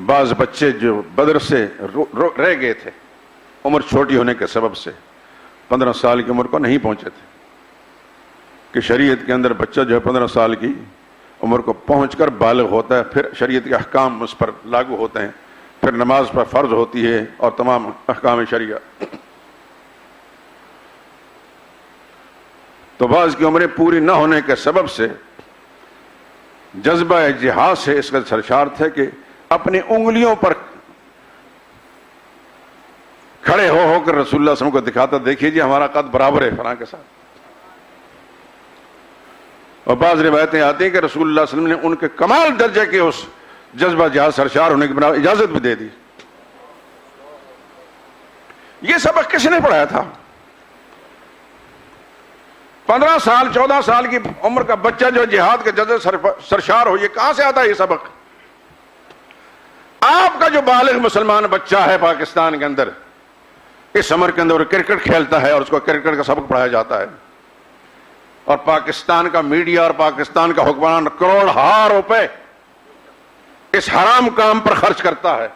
بعض بچے جو بدر سے رہ گئے تھے عمر چھوٹی ہونے کے سبب سے 15 سال کی عمر کو نہیں پہنچے تھے کہ شریعت کے اندر بچہ جو ہے 15 سال کی عمر کو پہنچ کر بالغ ہوتا ہے، پھر شریعت کے احکام اس پر لاگو ہوتے ہیں، پھر نماز پر فرض ہوتی ہے اور تمام احکام شریعہ. تو بعض کی عمریں پوری نہ ہونے کے سبب سے جذبہ جہاد سے اس کا سرشار تھے کہ اپنی انگلیوں پر کھڑے ہو کر رسول اللہ صلی اللہ علیہ وسلم کو دکھاتا، دیکھیے جی ہمارا قد برابر ہے فلاں کے ساتھ. اور بعض روایتیں آتی ہیں کہ رسول اللہ صلی اللہ علیہ وسلم نے ان کے کمال درجے کے اس جذبہ جہاد سرشار ہونے کی بنا اجازت بھی دے دی. یہ سبق کس نے پڑھایا تھا؟ 15 سال 14 سال کی عمر کا بچہ جو جہاد کے جذبے سرشار ہو، یہ کہاں سے آتا ہے یہ سبق؟ آپ کا جو بالغ مسلمان بچہ ہے پاکستان کے اندر، اس عمر کے اندر کرکٹ کھیلتا ہے اور اس کو کرکٹ کا سبق پڑھایا جاتا ہے، اور پاکستان کا میڈیا اور پاکستان کا حکمران کروڑ روپے اس حرام کام پر خرچ کرتا ہے.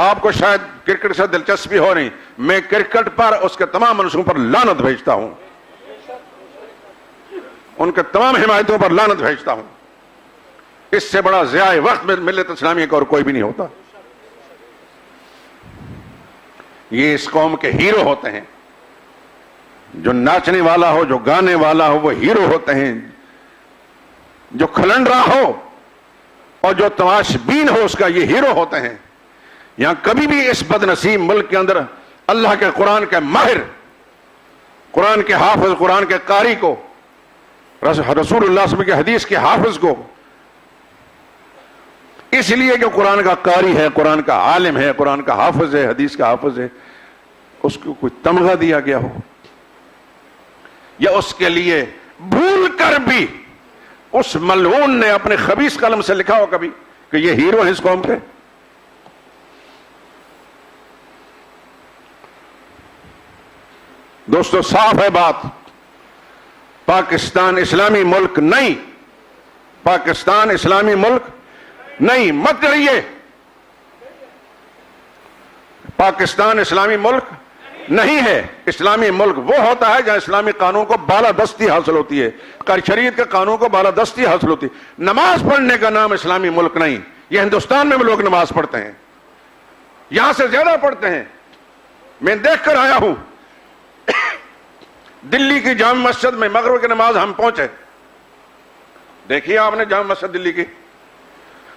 آپ کو شاید کرکٹ سے دلچسپی ہو نہیں، میں کرکٹ پر اس کے تمام منصوبوں پر لعنت بھیجتا ہوں، ان کے تمام حمایتوں پر لعنت بھیجتا ہوں. اس سے بڑا ضیاء وقت میں ملت اسلامیہ کا اور کوئی بھی نہیں ہوتا. یہ اس قوم کے ہیرو ہوتے ہیں. جو ناچنے والا ہو، جو گانے والا ہو، وہ ہیرو ہوتے ہیں. جو کھلنڈرا ہو اور جو تماش بین ہو، اس کا یہ ہیرو ہوتے ہیں. یہاں کبھی بھی اس بد نصیب ملک کے اندر اللہ کے قرآن کے ماہر، قرآن کے حافظ، قرآن کے قاری کو، رسول اللہ صلی اللہ علیہ وسلم کی حدیث کے حافظ کو، اس لیے کہ قرآن کا قاری ہے، قرآن کا عالم ہے، قرآن کا حافظ ہے، حدیث کا حافظ ہے، اس کو کوئی تمغہ دیا گیا ہو، یا اس کے لیے بھول کر بھی اس ملعون نے اپنے خبیث قلم سے لکھا ہو کبھی کہ یہ ہیرو ہیں اس قوم کے. دوستو صاف ہے بات، پاکستان اسلامی ملک نہیں، پاکستان اسلامی ملک نہیں. مت ڈریے، پاکستان اسلامی ملک نہیں ہے. اسلامی ملک وہ ہوتا ہے جہاں اسلامی قانون کو بالادستی حاصل ہوتی ہے، شریعت کے قانون کو بالادستی حاصل ہوتی ہے. نماز پڑھنے کا نام اسلامی ملک نہیں. یہ ہندوستان میں بھی لوگ نماز پڑھتے ہیں، یہاں سے زیادہ پڑھتے ہیں. میں دیکھ کر آیا ہوں دلی کی جامع مسجد میں مغرب کی نماز ہم پہنچے. دیکھیے آپ نے جامع مسجد دلی کی،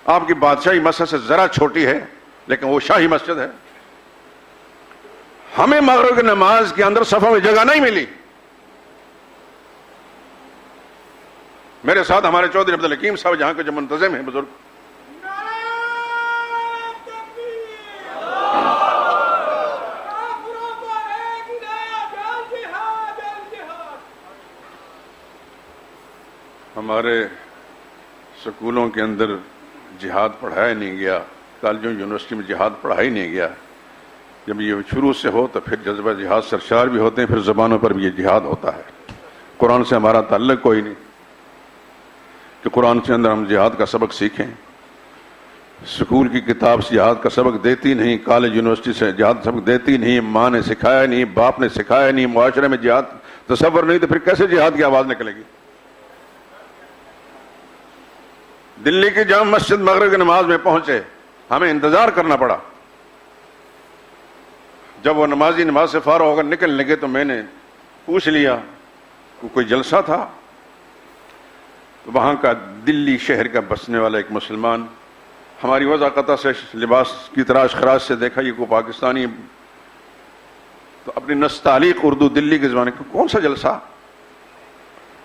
آپ کی بادشاہی مسجد سے ذرا چھوٹی ہے لیکن وہ شاہی مسجد ہے. ہمیں مغرب کی نماز کے اندر صفوں میں جگہ نہیں ملی. میرے ساتھ ہمارے چودھری عبدالحکیم صاحب جہاں کے جو منتظم ہیں بزرگ، ہمارے سکولوں کے اندر جہاد پڑھایا نہیں گیا، کالجوں یونیورسٹی میں جہاد پڑھائی نہیں گیا. جب یہ شروع سے ہو تو پھر جذبہ جہاد سرشار بھی ہوتے ہیں، پھر زبانوں پر بھی یہ جہاد ہوتا ہے. قرآن سے ہمارا تعلق کوئی نہیں کہ قرآن کے اندر ہم جہاد کا سبق سیکھیں. سکول کی کتاب سے جہاد کا سبق دیتی نہیں، کالج یونیورسٹی سے جہاد سبق دیتی نہیں، ماں نے سکھایا نہیں، باپ نے سکھایا نہیں، معاشرے میں جہاد تصور نہیں، تو پھر کیسے جہاد کی آواز نکلے گی؟ دلی کی جامع مسجد مغرب کی نماز میں پہنچے، ہمیں انتظار کرنا پڑا. جب وہ نمازی نماز سے فارغ ہو کر نکل لگے تو میں نے پوچھ لیا کوئی جلسہ تھا. وہاں کا دلی شہر کا بسنے والا ایک مسلمان ہماری وضاقتہ سے لباس کی تراش خراش سے دیکھا یہ کوئی پاکستانی، تو اپنی نستعلیق اردو دلی کے زبان میں کون سا جلسہ؟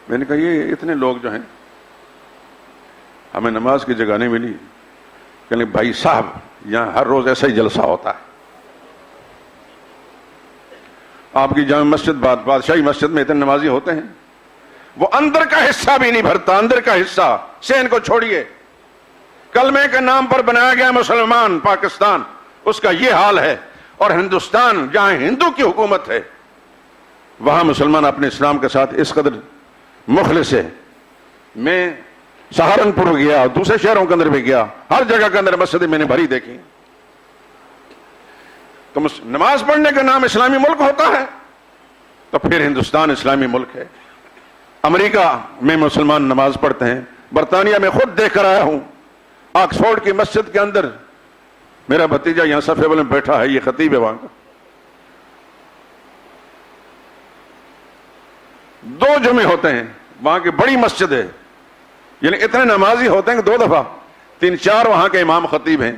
میں نے کہا یہ اتنے لوگ جو ہیں ہمیں نماز کی جگہ نہیں ملی. کہ بھائی صاحب یہاں ہر روز ایسا ہی جلسہ ہوتا ہے. آپ کی جامع مسجد بادشاہی مسجد میں اتنے نمازی ہوتے ہیں، وہ اندر کا حصہ بھی نہیں بھرتا. اندر کا حصہ سین کو چھوڑیے، کلمے کے نام پر بنایا گیا مسلمان پاکستان، اس کا یہ حال ہے. اور ہندوستان جہاں ہندو کی حکومت ہے، وہاں مسلمان اپنے اسلام کے ساتھ اس قدر مخلص ہے میں سہارنپور گیا، دوسرے شہروں کے اندر بھی گیا، ہر جگہ کے اندر مسجدیں میں نے بھری دیکھی. تو نماز پڑھنے کا نام اسلامی ملک ہوتا ہے تو پھر ہندوستان اسلامی ملک ہے. امریکہ میں مسلمان نماز پڑھتے ہیں. برطانیہ میں خود دیکھ کر آیا ہوں، آکسفورڈ کی مسجد کے اندر میرا بھتیجا یہاں صف اول میں بیٹھا ہے، یہ خطیب ہے وہاں کا. 2 جمعے ہوتے ہیں، وہاں کی بڑی مسجد ہے، یعنی اتنے نمازی ہوتے ہیں کہ 2 دفعہ 3-4 وہاں کے امام خطیب ہیں.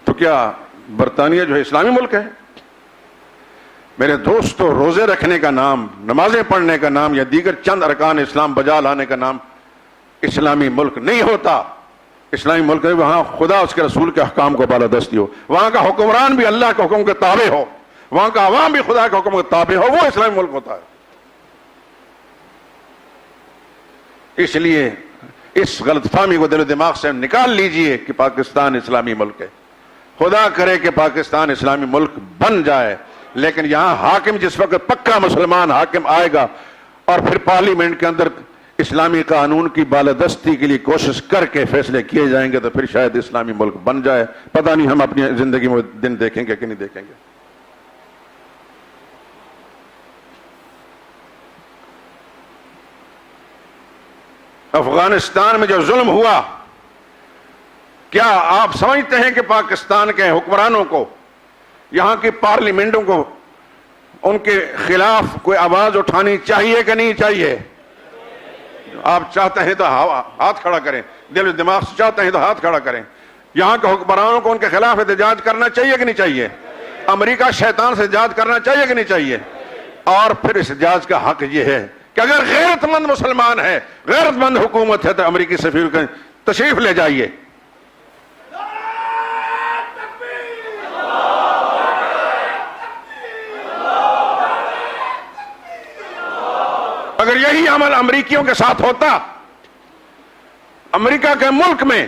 تو کیا برطانیہ جو ہے اسلامی ملک ہے؟ میرے دوستو، روزے رکھنے کا نام، نمازیں پڑھنے کا نام یا دیگر چند ارکان اسلام بجا لانے کا نام اسلامی ملک نہیں ہوتا. اسلامی ملک ہے وہاں خدا اس کے رسول کے احکام کو بالادستی ہو، وہاں کا حکمران بھی اللہ کے حکم کے تابع ہو، وہاں کا عوام بھی خدا کے حکم کے تابع ہو، وہ اسلامی ملک ہوتا ہے. اس لیے اس غلط فہمی کو دل و دماغ سے نکال لیجئے کہ پاکستان اسلامی ملک ہے. خدا کرے کہ پاکستان اسلامی ملک بن جائے، لیکن یہاں حاکم جس وقت پکا مسلمان حاکم آئے گا اور پھر پارلیمنٹ کے اندر اسلامی قانون کی بالادستی کے لیے کوشش کر کے فیصلے کیے جائیں گے تو پھر شاید اسلامی ملک بن جائے. پتہ نہیں ہم اپنی زندگی میں دن دیکھیں گے کہ نہیں دیکھیں گے. افغانستان میں جو ظلم ہوا، کیا آپ سمجھتے ہیں کہ پاکستان کے حکمرانوں کو، یہاں کی پارلیمنٹوں کو ان کے خلاف کوئی آواز اٹھانی چاہیے کہ نہیں چاہیے؟ آپ چاہتے ہیں تو ہاتھ کھڑا کریں، دل و دماغ سے چاہتے ہیں تو ہاتھ کھڑا کریں. یہاں کے حکمرانوں کو ان کے خلاف احتجاج کرنا چاہیے کہ نہیں چاہیے؟ امریکہ شیطان سے احتجاج کرنا چاہیے کہ نہیں چاہیے؟ اور پھر اس احتجاج کا حق یہ ہے کہ اگر غیرت مند مسلمان ہے، غیرت مند حکومت ہے تو امریکی سفیر کو تشریف لے جائیے. اگر یہی عمل امریکیوں کے ساتھ ہوتا، امریکہ کے ملک میں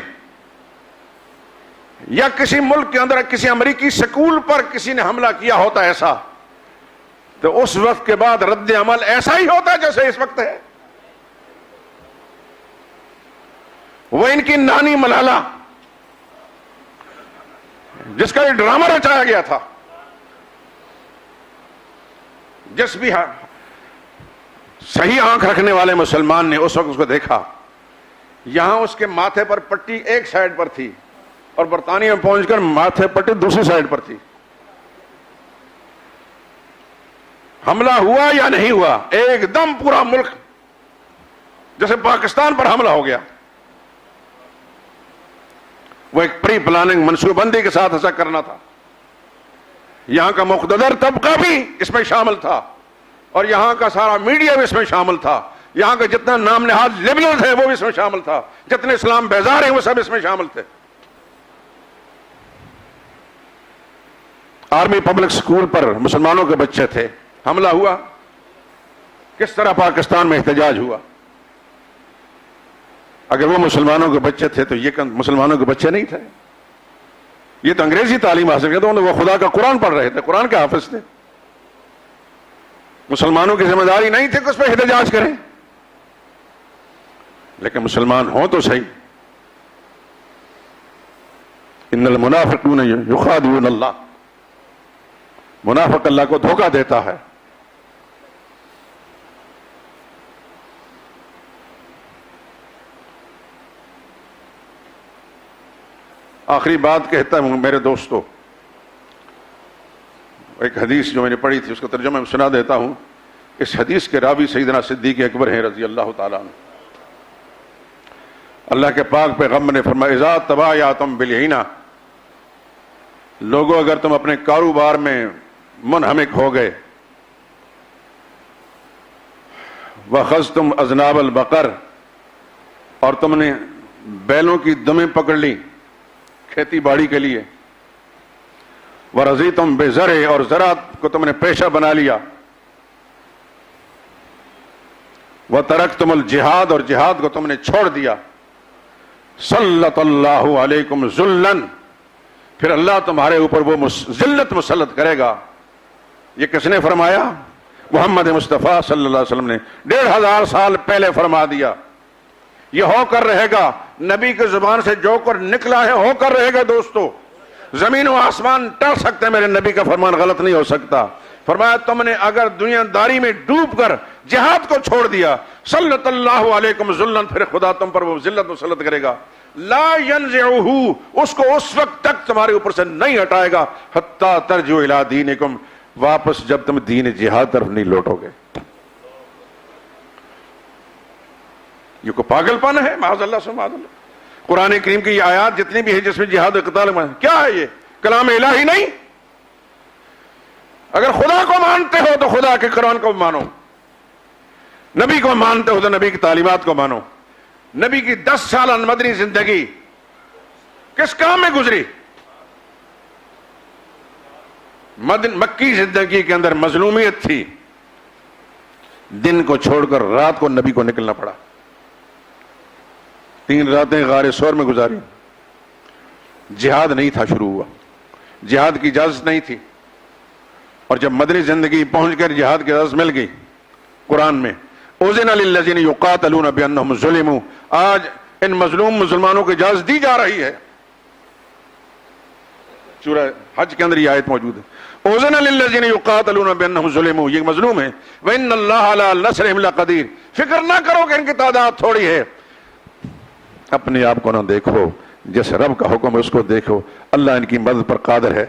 یا کسی ملک کے اندر کسی امریکی سکول پر کسی نے حملہ کیا ہوتا ایسا، تو اس وقت کے بعد رد عمل ایسا ہی ہوتا جیسے اس وقت ہے. وہ ان کی نانی ملالہ جس کا یہ ڈرامہ رچایا گیا تھا، جس بھی صحیح آنکھ رکھنے والے مسلمان نے اس وقت اس کو دیکھا، یہاں اس کے ماتھے پر پٹی ایک سائڈ پر تھی اور برطانیہ میں پہنچ کر ماتھے پٹی دوسری سائڈ پر تھی. حملہ ہوا یا نہیں ہوا، ایک دم پورا ملک جیسے پاکستان پر حملہ ہو گیا. وہ ایک پری پلاننگ منصوبہ بندی کے ساتھ ایسا کرنا تھا. یہاں کا مقتدر طبقہ بھی اس میں شامل تھا اور یہاں کا سارا میڈیا بھی اس میں شامل تھا. یہاں کا جتنا نام نہاد لبرل تھے وہ بھی اس میں شامل تھا، جتنے اسلام بیزار ہیں وہ سب اس میں شامل تھے. آرمی پبلک سکول پر مسلمانوں کے بچے تھے، حملہ ہوا. کس طرح پاکستان میں احتجاج ہوا. اگر وہ مسلمانوں کے بچے تھے تو یہ مسلمانوں کے بچے نہیں تھے، یہ تو انگریزی تعلیم حاصل کرتے تھے، وہ خدا کا قرآن پڑھ رہے تھے، قرآن کے حافظ تھے. مسلمانوں کی ذمہ داری نہیں تھی کہ اس پہ احتجاج کریں، لیکن مسلمان ہوں تو صحیح. ان المنافقون یخادعون اللہ، منافق اللہ کو دھوکہ دیتا ہے. آخری بات کہتا ہوں میرے دوستو، ایک حدیث جو میں نے پڑھی تھی اس کا ترجمہ میں سنا دیتا ہوں. اس حدیث کے راوی سیدنا صدیق اکبر ہیں رضی اللہ تعالیٰ عنہ. اللہ کے پاک پیغمبر نے فرمایا اذا تبایعتم بالعینہ، لوگوں اگر تم اپنے کاروبار میں منہمک ہو گئے، وَأَخَذْتُمْ أَذْنَابَ الْبَقَرِ، اور تم نے بیلوں کی دمیں پکڑ لی کھیتی باڑی کے لیے، وَرَضِيتُمْ بِالزَّرْعِ، اور زراعت کو تم نے پیشہ بنا لیا، وَتَرَكْتُمُ الْجِهَادَ، اور جہاد کو تم نے چھوڑ دیا، سَلَّطَ اللَّهُ عَلَيْكُمْ ذُلًّا، پھر اللہ تمہارے اوپر وہ ذلت مسلط کرے گا. یہ کس نے فرمایا؟ محمد مصطفیٰ صلی اللہ علیہ وسلم نے 1500 سال پہلے فرما دیا، یہ ہو کر رہے گا، نبی کی زبان سے جو کر نکلا ہے ہو کر رہے گا دوستو، زمین و آسمان ٹل سکتے، میرے نبی کا فرمان غلط نہیں ہو سکتا۔ فرمایا تم نے اگر دنیا داری میں ڈوب کر جہاد کو چھوڑ دیا، سلط اللہ علیکم ذلن، پھر خدا تم پر وہ ذلت مسلط کرے گا، لا ینزعہ، اس کو اس وقت تک تمہارے اوپر سے نہیں ہٹائے گا، حتی ترجعوا الی دینکم، واپس جب تم دین جہاد طرف نہیں لوٹو گے۔ یہ کوئی پاگل پن ہے؟ معاذ اللہ سے معاذ اللہ۔ قرآن کریم کی یہ آیات جتنی بھی ہے جس میں جہاد و قتال کیا ہے؟ یہ کلام الہی نہیں؟ اگر خدا کو مانتے ہو تو خدا کے قرآن کو مانو، نبی کو مانتے ہو تو نبی کی تعلیمات کو مانو۔ نبی کی 10 سالہ مدنی زندگی کس کام میں گزری؟ مکی زندگی کے اندر مظلومیت تھی، دن کو چھوڑ کر رات کو نبی کو نکلنا پڑا، 3 راتیں غار ثور میں گزاری، جہاد نہیں تھا شروع ہوا، جہاد کی اجازت نہیں تھی، اور جب مدنی زندگی پہنچ کر جہاد کی اجازت مل گئی قرآن میں، اذن للذین یقاتلون بانہم ظلموا، آج ان مظلوم مسلمانوں کو اجازت دی جا رہی ہے۔ سورہ حج کے اندر یہ آیت موجود ہے، اذن للذین یقاتلون بانہم ظلموا، یہ مظلوم ہے، وان اللہ علی نصرہم لقدیر، فکر نہ کرو کہ ان کی تعداد تھوڑی ہے، اپنے آپ کو نہ دیکھو، جس رب کا حکم ہے اس کو دیکھو، اللہ ان کی مدد پر قادر ہے۔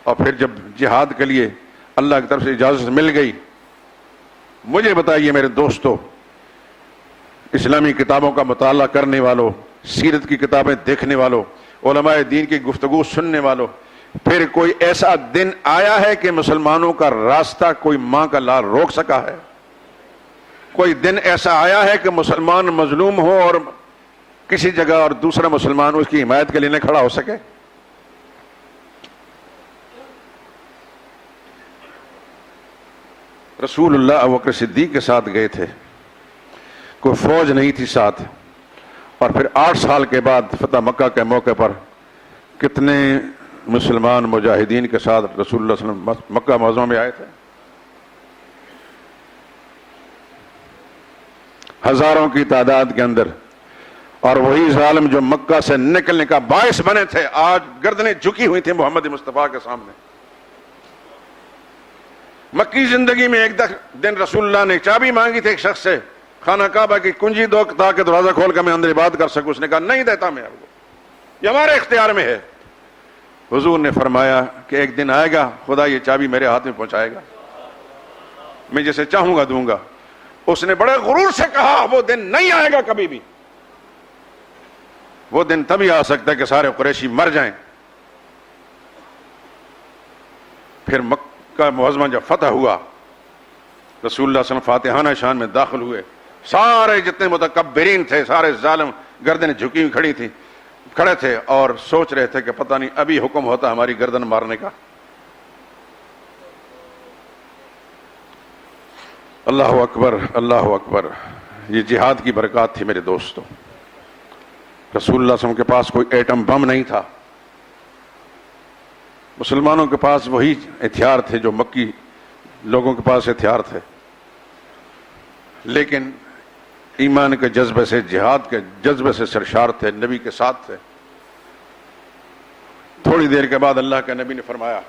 اور پھر جب جہاد کے لیے اللہ کی طرف سے اجازت مل گئی، مجھے بتائیے میرے دوستو، اسلامی کتابوں کا مطالعہ کرنے والوں، سیرت کی کتابیں دیکھنے والوں، علماء دین کی گفتگو سننے والوں، پھر کوئی ایسا دن آیا ہے کہ مسلمانوں کا راستہ کوئی ماں کا لال روک سکا ہے؟ کوئی دن ایسا آیا ہے کہ مسلمان مظلوم ہو اور کسی جگہ اور دوسرا مسلمان اس کی حمایت کے لیے نہ کھڑا ہو سکے؟ رسول اللہ ابو بکر صدیق کے ساتھ گئے تھے، کوئی فوج نہیں تھی ساتھ، اور پھر 8 سال کے بعد فتح مکہ کے موقع پر کتنے مسلمان مجاہدین کے ساتھ رسول اللہ صلی اللہ علیہ وسلم مکہ معظمہ میں آئے تھے، ہزاروں کی تعداد کے اندر، اور وہی ظالم جو مکہ سے نکلنے کا باعث بنے تھے آج گردنیں جھکی ہوئی تھیں محمد مصطفیٰ کے سامنے۔ مکی زندگی میں ایک دن رسول اللہ نے چابی مانگی تھی ایک شخص سے، خانہ کعبہ کی کنجی دو تاکہ دروازہ کھول کر میں اندر عبادت کر سکوں، اس نے کہا نہیں دیتا میں آپ کو، یہ ہمارے اختیار میں ہے۔ حضور نے فرمایا کہ ایک دن آئے گا خدا یہ چابی میرے ہاتھ میں پہنچائے گا، میں جسے چاہوں گا دوں گا۔ اس نے بڑے غرور سے کہا وہ دن نہیں آئے گا کبھی بھی، وہ دن تبھی آ سکتا ہے کہ سارے قریشی مر جائیں۔ پھر مکہ معظمہ جب فتح ہوا، رسول اللہ صلی اللہ علیہ وسلم فاتحانہ شان میں داخل ہوئے، سارے جتنے متکبرین تھے، سارے ظالم گردنیں جھکی ہوئی کھڑے تھے اور سوچ رہے تھے کہ پتہ نہیں ابھی حکم ہوتا ہماری گردن مارنے کا۔ اللہ اکبر، اللہ اکبر، یہ جہاد کی برکات تھی میرے دوستوں۔ رسول اللہ صلی اللہ علیہ وسلم کے پاس کوئی ایٹم بم نہیں تھا، مسلمانوں کے پاس وہی ہتھیار تھے جو مکی لوگوں کے پاس ہتھیار تھے، لیکن ایمان کے جذبے سے، جہاد کے جذبے سے سرشار تھے، نبی کے ساتھ تھے۔ تھوڑی دیر کے بعد اللہ کے نبی نے فرمایا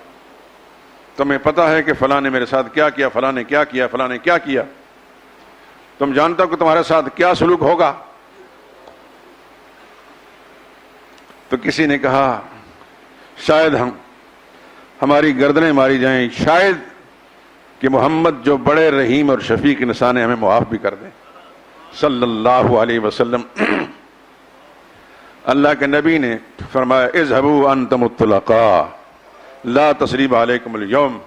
تمہیں پتہ ہے کہ فلاں نے میرے ساتھ کیا کیا، فلاں نے کیا کیا، فلاں نے کیا کیا، تم جانتے ہو کہ تمہارے ساتھ کیا سلوک ہوگا؟ تو کسی نے کہا شاید ہماری گردنیں ماری جائیں، شاید کہ محمد جو بڑے رحیم اور شفیق انسان ہیں ہمیں معاف بھی کر دیں صلی اللہ علیہ وسلم۔ اللہ کے نبی نے فرمایا اذهبوا انتم الطلقاء لا تثریب علیکم اليوم،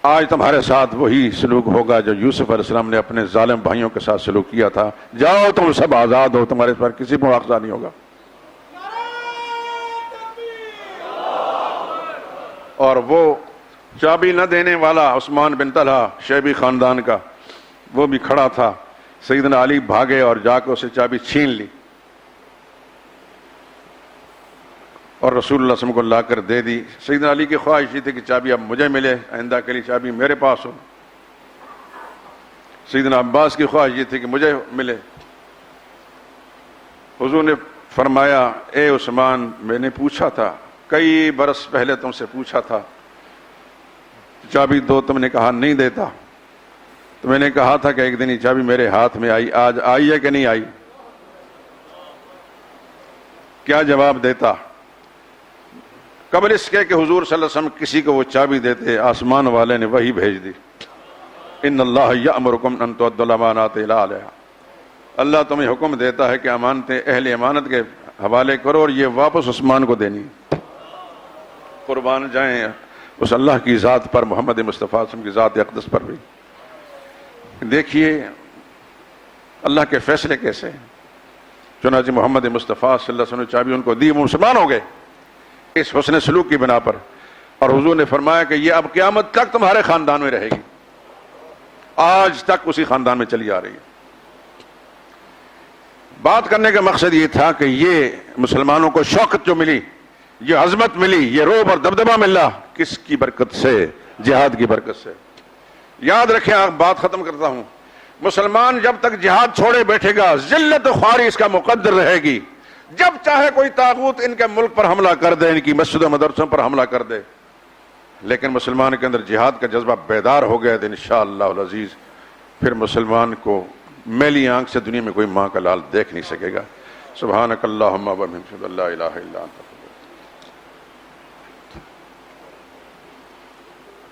آج تمہارے ساتھ وہی سلوک ہوگا جو یوسف علیہ السلام نے اپنے ظالم بھائیوں کے ساتھ سلوک کیا تھا، جاؤ تم سب آزاد ہو، تمہارے پر کسی کو مواخذہ نہیں ہوگا۔ اور وہ چابی نہ دینے والا عثمان بن طلحہ شیبی خاندان کا، وہ بھی کھڑا تھا، سیدنا علی بھاگے اور جا کے اسے چابی چھین لی۔ اور رسول اللہ صلی اللہ علیہ وسلم کو لا کر دے دی۔ سیدنا علی کی خواہش یہ تھی کہ چابی اب مجھے ملے، آئندہ کے لیے چابی میرے پاس ہو۔ سیدنا عباس کی خواہش یہ تھی کہ مجھے ملے۔ حضور نے فرمایا اے عثمان، میں نے پوچھا تھا، کئی برس پہلے تم سے پوچھا تھا چابی دو، تم نے کہا نہیں دیتا، تو میں نے کہا تھا کہ ایک دن یہ چابی میرے ہاتھ میں آئی، آج آئی ہے کہ نہیں آئی؟ کیا جواب دیتا؟ قبل اس کے کہ حضور صلی اللہ علیہ وسلم کسی کو وہ چابی دیتے، آسمان والے نے وحی بھیج دی، ان اللہ یأمرکم ان تؤدوا الامانات الی اہلہا، اللہ تمہیں حکم دیتا ہے کہ امانتیں اہل امانت کے حوالے کرو اور یہ واپس عثمان کو دینی۔ قربان جائیں اس اللہ کی ذات پر، محمد مصطفیٰ صلی اللہ علیہ وسلم کی ذات اقدس پر بھی۔ دیکھیے اللہ کے فیصلے کیسے ہیں۔ چنانچہ محمد مصطفیٰ صلی اللہ علیہ وسلم نے چابی ان کو دی، وہ مسلمان ہو گئے اس حسن سلوک کی بنا پر، اور حضور نے فرمایا کہ یہ اب قیامت تک تمہارے خاندان میں رہے گی، آج تک اسی خاندان میں چلی آ رہی ہے۔ بات کرنے کا مقصد یہ تھا کہ یہ مسلمانوں کو شوکت جو ملی، یہ عظمت ملی، یہ رعب اور دبدبہ ملا، کس کی برکت سے؟ جہاد کی برکت سے۔ یاد رکھیں، آپ بات ختم کرتا ہوں، مسلمان جب تک جہاد چھوڑے بیٹھے گا ذلت و خواری اس کا مقدر رہے گی۔ جب چاہے کوئی طاغوت ان کے ملک پر حملہ کر دے، ان کی مسجد و مدرسوں پر حملہ کر دے، لیکن مسلمان کے اندر جہاد کا جذبہ بیدار ہو گیا تو انشاءاللہ العزیز پھر مسلمان کو میلی آنکھ سے دنیا میں کوئی ماں کا لال دیکھ نہیں سکے گا۔ سبحانک اللہم و بحمدک لا الہ الا انت۔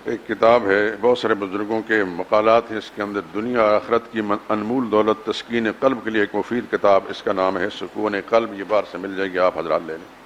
ایک کتاب ہے، بہت سارے بزرگوں کے مقالات ہیں اس کے اندر، دنیا اور آخرت کی انمول دولت، تسکین قلب کے لیے ایک مفید کتاب، اس کا نام ہے سکون قلب، یہ بار سے مل جائے گی، آپ حضرات لے لیں۔